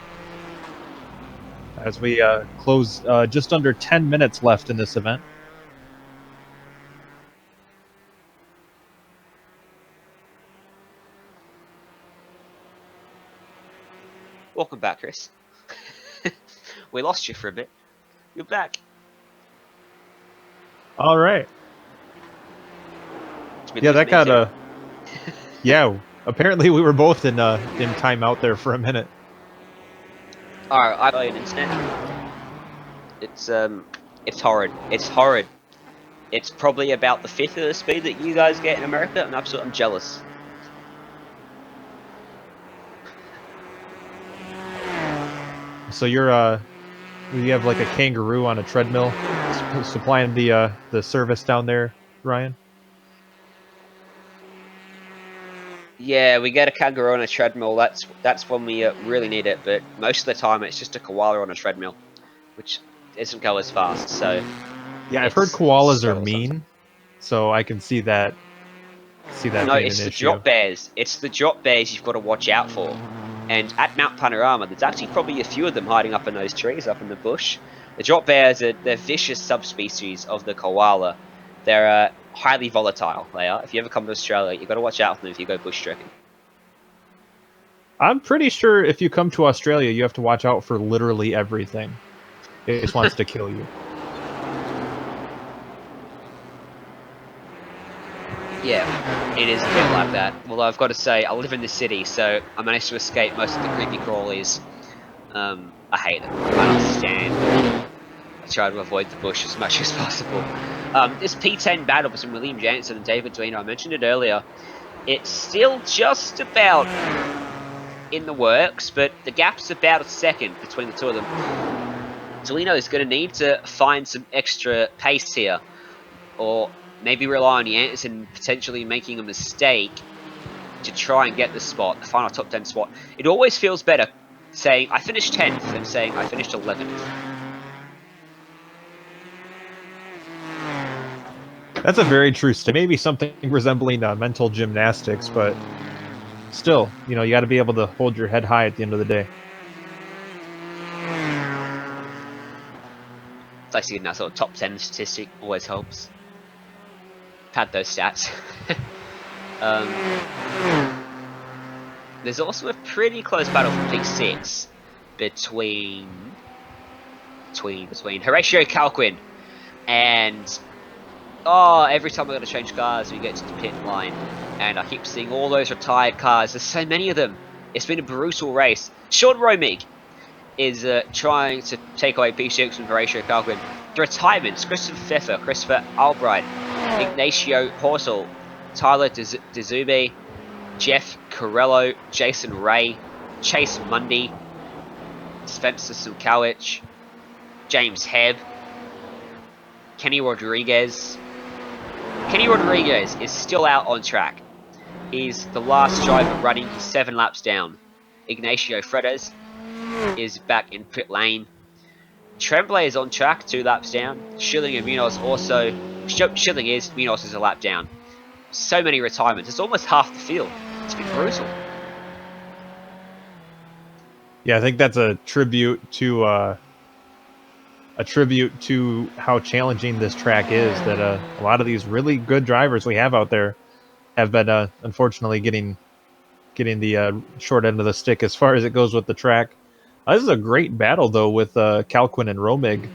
As we close just under 10 minutes left in this event. Welcome back, Chris. We lost you for a bit. You're back. All right. Yeah, that kind of... Yeah, apparently we were both in timeout there for a minute. Alright, I buy an internet. It's horrid. It's horrid. It's probably about the fifth of the speed that you guys get in America, and I'm jealous. So you have like a kangaroo on a treadmill supplying the service down there, Ryan? Yeah, we get a kangaroo on a treadmill. That's when we really need it. But most of the time, it's just a koala on a treadmill, which doesn't go as fast. So Yeah, I've heard it's koalas are struggles sometimes. mean, so I can see that No, being an it's the issue. drop bears. It's the drop bears you've got to watch out for. And at Mount Panorama, there's actually probably a few of them hiding up in those trees, up in the bush. The drop bears they're vicious subspecies of the koala. They're highly volatile. They are. If you ever come to Australia, you've got to watch out for them if you go bush trekking. I'm pretty sure if you come to Australia, you have to watch out for literally everything. It just wants to kill you. Yeah, it is a bit like that. Although I've got to say, I live in the city, so I managed to escape most of the creepy crawlies. I hate them. I can't stand them. I try to avoid the bush as much as possible. This P10 battle between William Jansen and David Duino, I mentioned it earlier. It's still just about in the works, but the gap's about a second between the two of them. Duino is going to need to find some extra pace here, or maybe rely on Jansen potentially making a mistake to try and get the spot, the final top 10 spot. It always feels better saying I finished 10th than saying I finished 11th. That's a very true statement. Maybe something resembling mental gymnastics, but still, you know, you got to be able to hold your head high at the end of the day. It's like seeing that sort of top 10 statistic always helps. Pad those stats. There's also a pretty close battle for P6 between Horatio Calquin and every time I got to change cars, we get to the pit line, and I keep seeing all those retired cars. There's so many of them. It's been a brutal race. Sean Romig is trying to take away P6 from Horatio Calquin. The retirements: Christopher Pfeffer, Christopher Albright, Ignacio Horsel, Tyler Dezube, Jeff Corello, Jason Ray, Chase Mundy, Spencer Sulkowicz, James Hebb, Kenny Rodriguez. Kenny Rodriguez is still out on track. He's the last driver running. He's 7 laps down. Ignacio Fredes is back in pit lane. Tremblay is on track, 2 laps down. Schilling and Munoz also. Schilling is, Munoz is a lap down. So many retirements. It's almost half the field. It's been brutal. Yeah, I think that's a tribute to how challenging this track is. That a lot of these really good drivers we have out there have been unfortunately getting the short end of the stick as far as it goes with the track. This is a great battle though with Calquin and Romig.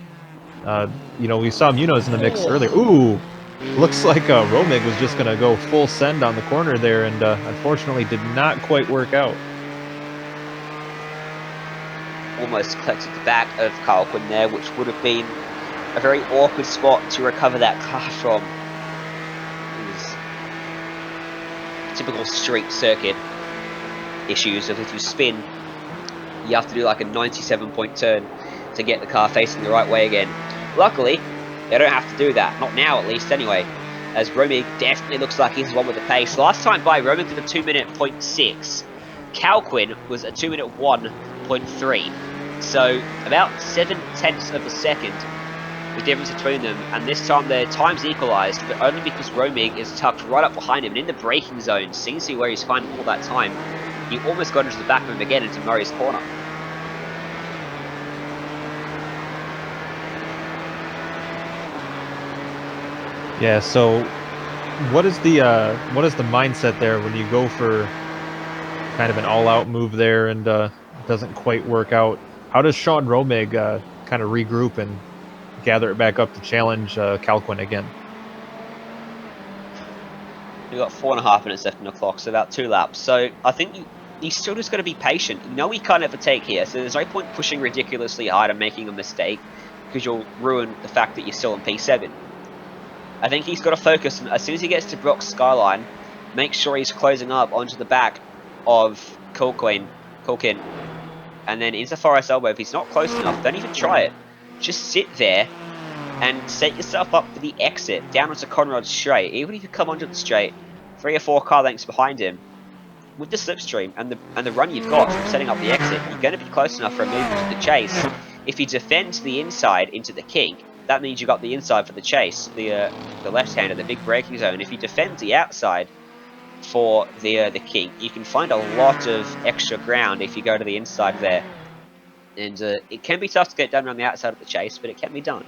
You know, we saw Munoz in the mix earlier. Ooh, looks like Romig was just going to go full send on the corner there, and unfortunately did not quite work out. Almost collected the back of Calquin there, which would have been a very awkward spot to recover that car from. It was typical street circuit issues of if you spin, you have to do like a 97-point turn to get the car facing the right way again. Luckily, they don't have to do that. Not now, at least, anyway. As Romig definitely looks like he's the one with the pace. Last time by, Romig did a 2-minute.6. Calquin was a 2-minute 1.3. So, about 7/10 of a second, the difference between them. And this time their times equalised, but only because Romig is tucked right up behind him and in the braking zone. Seems to be where he's finding all that time. He almost got into the back of him again into Murray's corner. Yeah, so what is the mindset there when you go for kind of an all-out move there and doesn't quite work out? How does Sean Romig kind of regroup and gather it back up to challenge Calquin again? We've got 4.5 minutes left on the clock, so about 2 laps. So I think he's still just got to be patient. You know he can't have a take here, so there's no point pushing ridiculously hard and making a mistake, because you'll ruin the fact that you're still in P7. I think he's got to focus, and as soon as he gets to Brock's Skyline, make sure he's closing up onto the back of Calquin, and then into Forest Elbow. If he's not close enough, don't even try it. Just sit there and set yourself up for the exit down onto Conrad Straight. Even if you come onto the straight, 3 or 4 car lengths behind him, with the slipstream and the run you've got from setting up the exit, you're going to be close enough for a move into the chase. If you defend the inside into the kink, that means you got the inside for the chase, the left-hander, the big braking zone. If you defend the outside for the kink, you can find a lot of extra ground if you go to the inside there. And it can be tough to get done around the outside of the chase, but it can be done.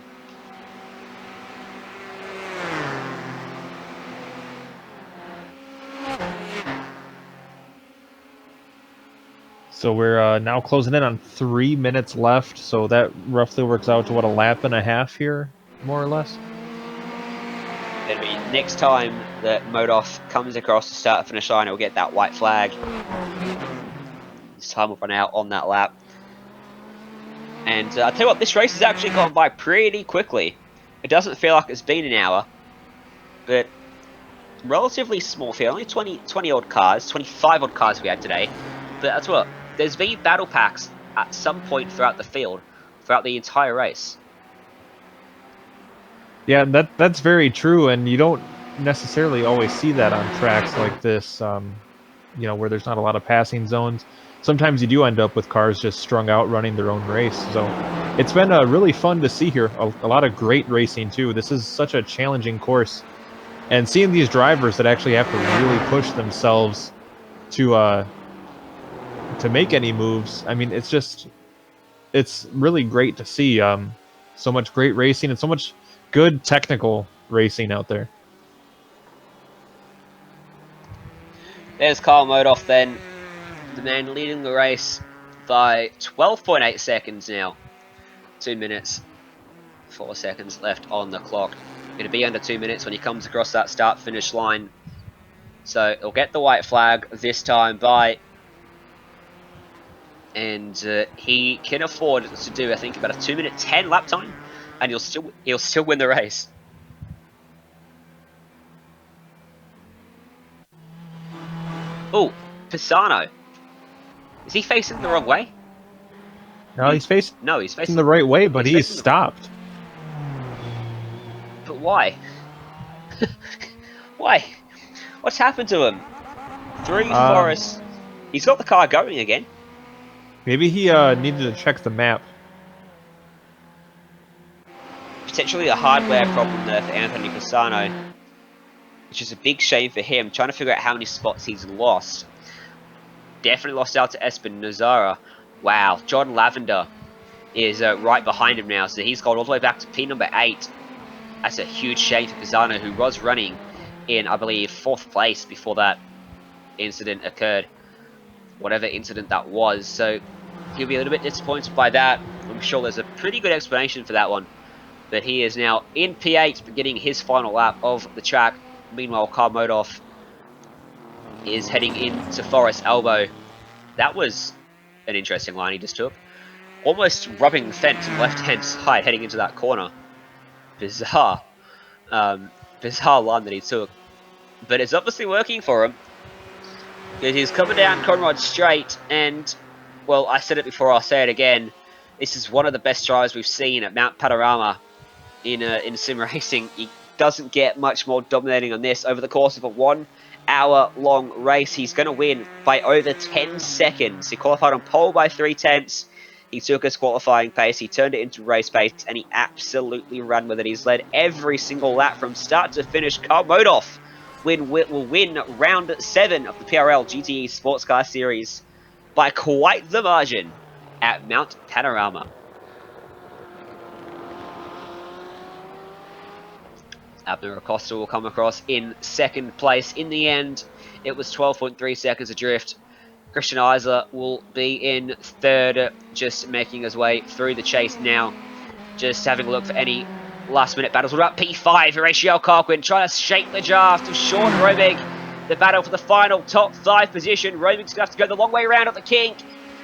So we're now closing in on 3 minutes left. So that roughly works out to, what, a lap and a half here, more or less? It'll be next time that Modoff comes across the start finish line, he'll get that white flag. This time will run out on that lap. And I'll tell you what, this race has actually gone by pretty quickly. It doesn't feel like it's been an hour, but relatively small field. Only 20 odd cars, 25 odd cars we had today. But that's what, there's been battle packs at some point throughout the field, throughout the entire race. Yeah, that's very true, and you don't necessarily always see that on tracks like this, you know, where there's not a lot of passing zones. Sometimes you do end up with cars just strung out running their own race. So it's been really fun to see here. A lot of great racing, too. This is such a challenging course. And seeing these drivers that actually have to really push themselves to make any moves, I mean, it's really great to see so much great racing and so much good technical racing out there. There's Kyle Modoff then, the man leading the race by 12.8 seconds now. 2 minutes, 4 seconds left on the clock. It'll be under 2 minutes when he comes across that start-finish line. So he'll get the white flag this time by... And he can afford to do, I think, about a 2-minute 10 lap time, and he'll still win the race. Oh, Pisano. Is he facing the wrong way? No, he's facing. No, he's facing the right way, but he's stopped. But why? Why? What's happened to him? Through Forest. He's got the car going again. Maybe he needed to check the map. Potentially a hardware problem there for Anthony Pisano, which is a big shame for him. Trying to figure out how many spots he's lost. Definitely lost out to Espen Nazara. Wow, John Lavender is right behind him now, so he's gone all the way back to P number 8. That's a huge shame for Pisano, who was running in, I believe, 4th place before that incident occurred. Whatever incident that was, so he'll be a little bit disappointed by that. I'm sure there's a pretty good explanation for that one. But he is now in P8, beginning his final lap of the track. Meanwhile, Kyle Modoff is heading into Forest Elbow. That was an interesting line he just took. Almost rubbing the fence on the left-hand side heading into that corner. Bizarre. Bizarre line that he took. But it's obviously working for him. Because he's coming down Conrad Straight, and, well, I said it before, I'll say it again. This is one of the best drives we've seen at Mount Panorama in SimRacing. He doesn't get much more dominating on this. Over the course of a 1 hour long race, he's going to win by over 10 seconds. He qualified on pole by 3/10. He took his qualifying pace, he turned it into race pace, and he absolutely ran with it. He's led every single lap from start to finish. Kyle Modoff will win round 7 of the PRL GTE Sportscar Series by quite the margin at Mount Panorama. Abner Acosta will come across in 2nd place. In the end, it was 12.3 seconds adrift. Christian Eisler will be in 3rd, just making his way through the chase now. Just having a look for any last-minute battles. What about P5? Horatio Colquhoun trying to shake the draft of Sean Romig. The battle for the final top 5 position. Romig's going to have to go the long way around at the kink,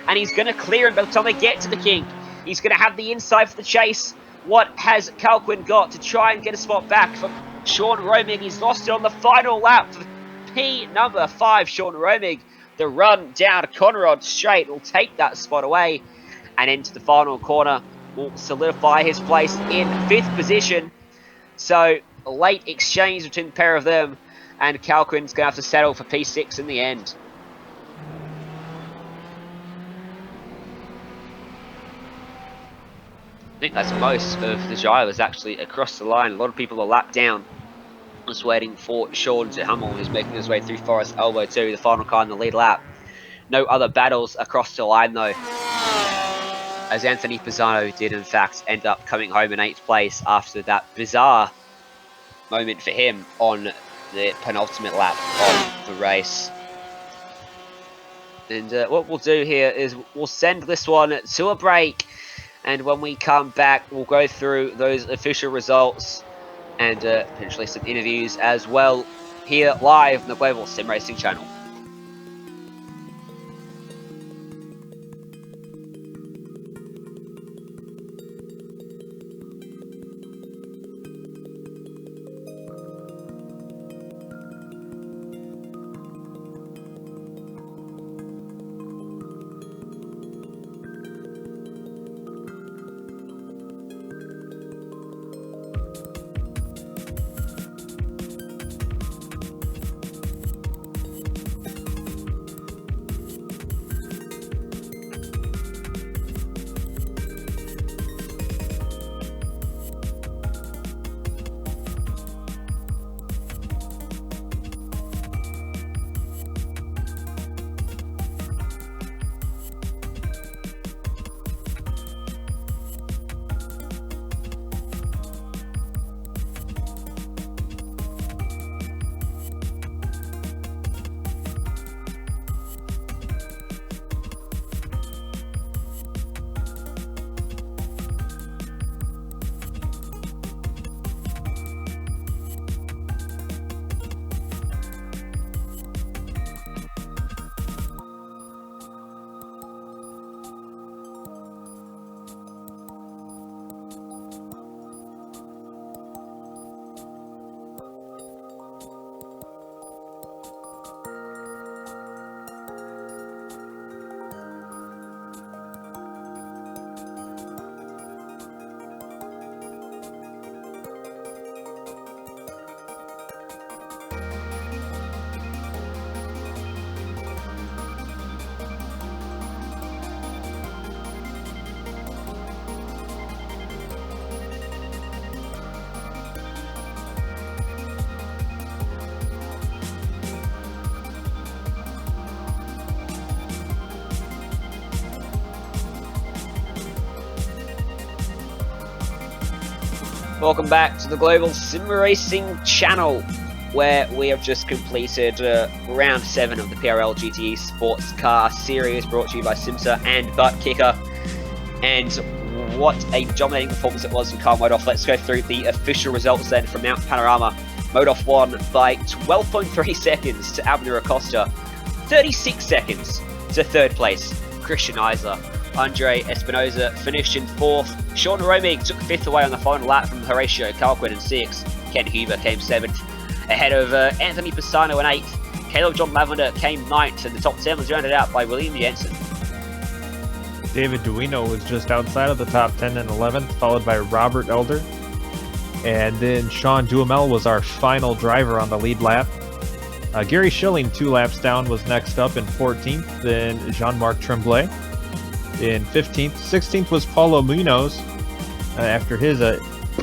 and he's going to clear him by the time they get to the kink. He's going to have the inside for the chase. What has Colquhoun got to try and get a spot back from Sean Romig? He's lost it on the final lap for P number 5, Sean Romig. The run down to Conrad Straight will take that spot away, and into the final corner will solidify his place in 5th position. So, a late exchange between the pair of them, and Colquhoun's going to have to settle for P6 in the end. think that's most of the drivers actually across the line. A lot of people are lapped down. Just waiting for Sean to Hummel, who's making his way through Forest Elbow 2, the final car in the lead lap. No other battles across the line though, as Anthony Pisano did in fact end up coming home in 8th place after that bizarre moment for him on the penultimate lap of the race. And what we'll do here is we'll send this one to a break, and when we come back we'll go through those official results and potentially some interviews as well here live on the Global Sim Racing channel. Welcome back to the Global Sim Racing channel, where we have just completed round 7 of the PRL GTE Sportscar series, brought to you by SimMSA and ButtKicker. And what a dominating performance it was from Carl Modoff. Let's go through the official results then from Mount Panorama. Modoff won by 12.3 seconds to Abner Acosta, 36 seconds to 3rd place Christian Eisler. Andre Espinoza finished in 4th. Sean Romig took 5th away on the final lap from Horatio Calquin in 6th. Ken Huber came 7th, ahead of Anthony Pisano in 8th. Caleb John Lavender came 9th, and the top 10 was rounded out by William Jensen. David Duino was just outside of the top 10 and 11th, followed by Robert Elder. And then Sean Duhamel was our final driver on the lead lap. Gary Schilling, 2 laps down, was next up in 14th. Then Jean-Marc Tremblay in 15th. 16th was Paulo Munoz after his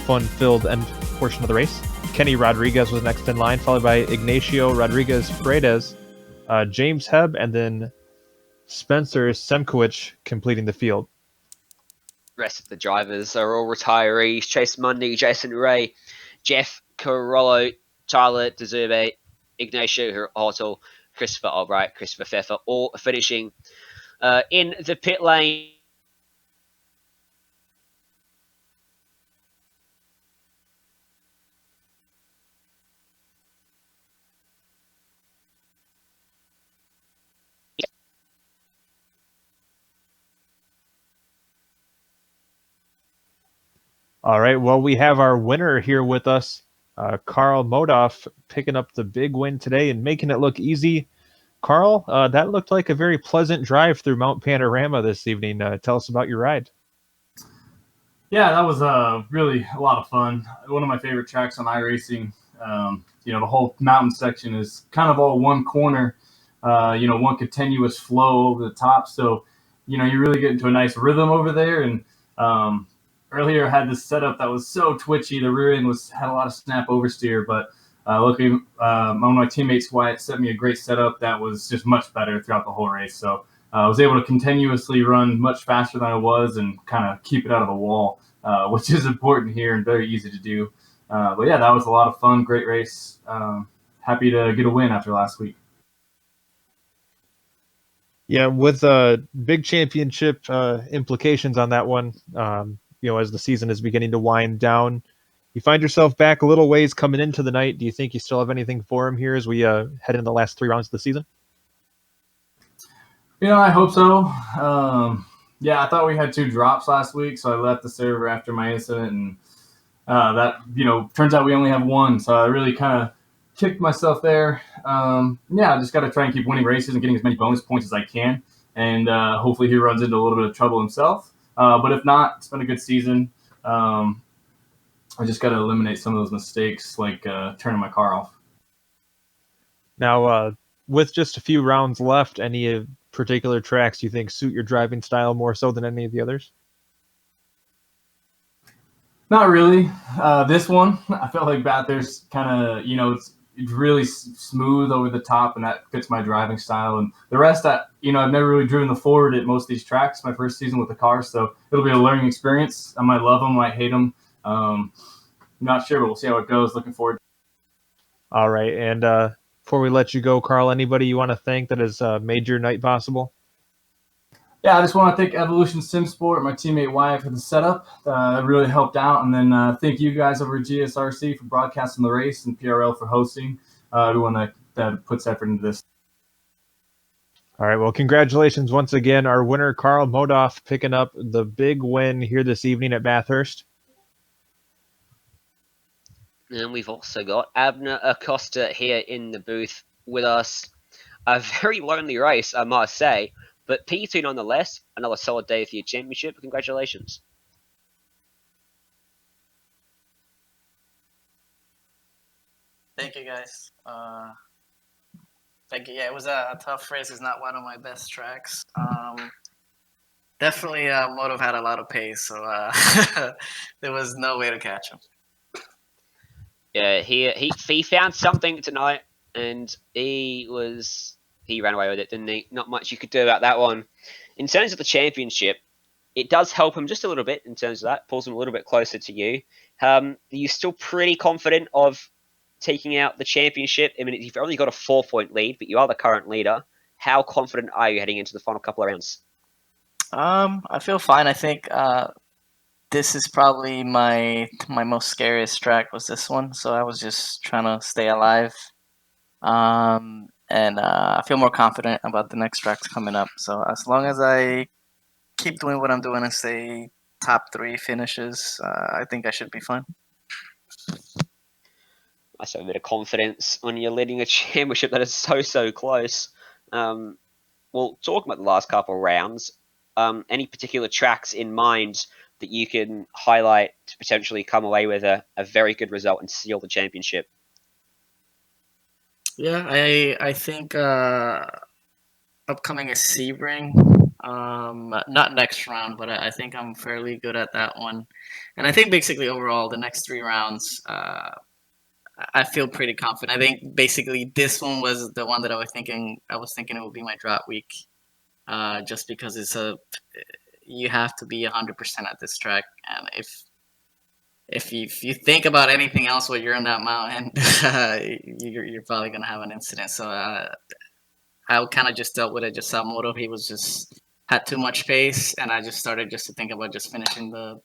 fun-filled end portion of the race. Kenny Rodriguez was next in line, followed by Ignacio Rodriguez Paredes, James Hebb, and then Spencer Semkowicz completing the field. Rest of the drivers are all retirees: Chase Mundy, Jason Ray, Jeff Carollo, Tyler DeZerbe, Ignacio Hortel, Christopher Albright, Christopher Pfeffer, all finishing in the pit lane. All right, well, we have our winner here with us, Carl Modoff, picking up the big win today and making it look easy. Carl, that looked like a very pleasant drive through Mount Panorama this evening. Tell us about your ride. Yeah, that was really a lot of fun. One of my favorite tracks on iRacing. The whole mountain section is kind of all one corner, one continuous flow over the top. So, you really get into a nice rhythm over there. And earlier I had this setup that was so twitchy. The rear end had a lot of snap oversteer, but luckily one of my teammates, Wyatt, set me a great setup that was just much better throughout the whole race. So I was able to continuously run much faster than I was and kind of keep it out of the wall, which is important here and very easy to do. But yeah, that was a lot of fun. Great race. Happy to get a win after last week. Yeah, with big championship implications on that one, as the season is beginning to wind down, you find yourself back a little ways coming into the night. Do you think you still have anything for him here as we head into the last 3 rounds of the season? I hope so. Yeah, I thought we had 2 drops last week, so I left the server after my incident, and that, turns out we only have 1. So I really kind of kicked myself there. Yeah, I just got to try and keep winning races and getting as many bonus points as I can. And hopefully he runs into a little bit of trouble himself. But if not, it's been a good season. I just got to eliminate some of those mistakes, like turning my car off. Now, with just a few rounds left, any particular tracks you think suit your driving style more so than any of the others? Not really. This one, I felt like Bathurst kind of, it's really smooth over the top, and that fits my driving style. And the rest, I've never really driven the forward at most of these tracks. My first season with the car, so it'll be a learning experience. I might love them, might hate them. Not sure, but we'll see how it goes. Looking forward. All right, and before we let you go, Carl, anybody you want to thank that has made your night possible? Yeah, I just want to thank Evolution Sim Sport, my teammate Wyatt, for the setup. It really helped out. And then thank you guys over at GSRC for broadcasting the race and PRL for hosting. Everyone that puts effort into this. All right, well, congratulations once again. Our winner, Carl Modoff, picking up the big win here this evening at Bathurst. And we've also got Abner Acosta here in the booth with us. A very lonely race, I must say. But P2 nonetheless, another solid day for your championship. Congratulations. Thank you, guys. Thank you. Yeah, it was a tough race. It's not one of my best tracks. Definitely, Moto had a lot of pace, so there was no way to catch him. Yeah, he found something tonight, and he ran away with it, didn't he? Not much you could do about that one. In terms of the championship, it does help him just a little bit in terms of that. Pulls him a little bit closer to you. Are you still pretty confident of taking out the championship? I mean, you've only got a 4-point lead, but you are the current leader. How confident are you heading into the final couple of rounds? I feel fine. I think this is probably my most scariest track was this one. So I was just trying to stay alive. And I feel more confident about the next tracks coming up. So as long as I keep doing what I'm doing and stay top 3 finishes, I think I should be fine. I have a bit of confidence on you leading a championship that is so close. Well, talking about the last couple of rounds, any particular tracks in mind that you can highlight to potentially come away with a very good result and seal the championship? Yeah, I think upcoming is Sebring. Not next round, but I think I'm fairly good at that one. And I think basically overall the next 3 rounds, I feel pretty confident. I think basically this one was the one that I was thinking it would be my drop week, just because you have to be 100% at this track, and if you think about anything else while you're on that mountain, you're probably gonna have an incident. So I kind of just dealt with it. Just saw Moto, he was just had too much pace, and I just started just to think about just finishing the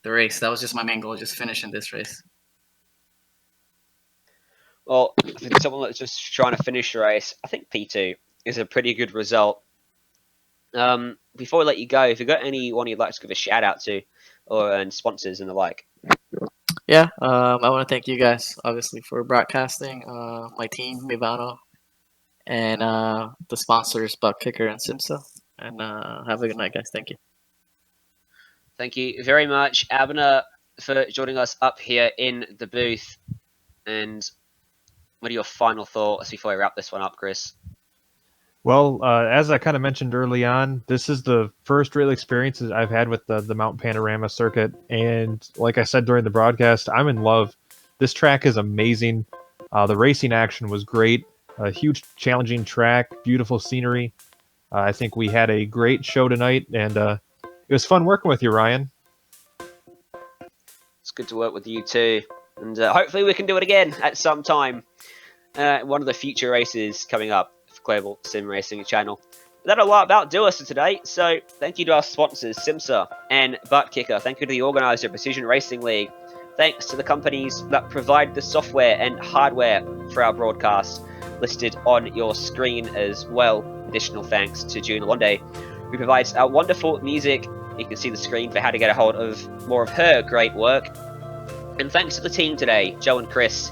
race. That was just my main goal, just finishing this race. Well, for someone that's just trying to finish the race, I think P2 is a pretty good result. Before we let you go, if you've got anyone you'd like to give a shout out to, and sponsors and the like. Yeah, I want to thank you guys, obviously, for broadcasting, my team, Mivano, and the sponsors, ButtKicker and SimMSA. And have a good night, guys. Thank you. Thank you very much, Abner, for joining us up here in the booth. And what are your final thoughts before I wrap this one up, Chris? Well, as I kind of mentioned early on, this is the first real experiences I've had with the Mount Panorama circuit. And like I said during the broadcast, I'm in love. This track is amazing. The racing action was great. A huge, challenging track, beautiful scenery. I think we had a great show tonight, and it was fun working with you, Ryan. It's good to work with you too. And hopefully we can do it again at some time. One of the future races coming up for Global Sim Racing channel. That'll about do us for today. So thank you to our sponsors, SimMSA and ButtKicker. Thank you to the organizer, Precision Racing League. Thanks to the companies that provide the software and hardware for our broadcast, listed on your screen as well. Additional thanks to June Londe, who provides our wonderful music. You can see the screen for how to get a hold of more of her great work. And thanks to the team today, Joe and Chris.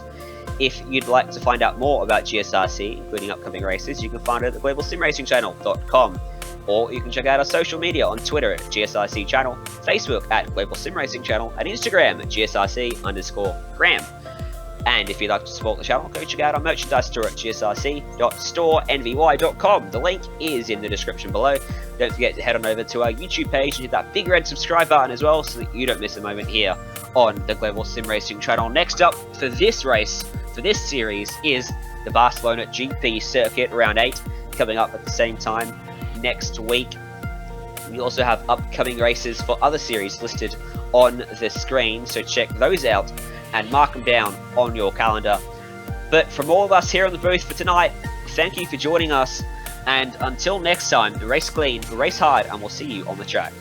If you'd like to find out more about GSRC, including upcoming races, you can find it at the globalsimracingchannel.com. Or you can check out our social media on Twitter at GSRC Channel, Facebook at Global Sim Racing Channel, and Instagram at GSRC_Gram. And if you'd like to support the channel, go check out our merchandise store at gsrc.storenvy.com. The link is in the description below. Don't forget to head on over to our YouTube page and hit that big red subscribe button as well, so that you don't miss a moment here on the Global Sim Racing channel. Next up for this race, for this series, is the Barcelona GP Circuit Round 8, coming up at the same time next week. We also have upcoming races for other series listed on the screen, so check those out and mark them down on your calendar. But from all of us here on the booth for tonight, thank you for joining us, and until next time, race clean, race hard, and we'll see you on the track.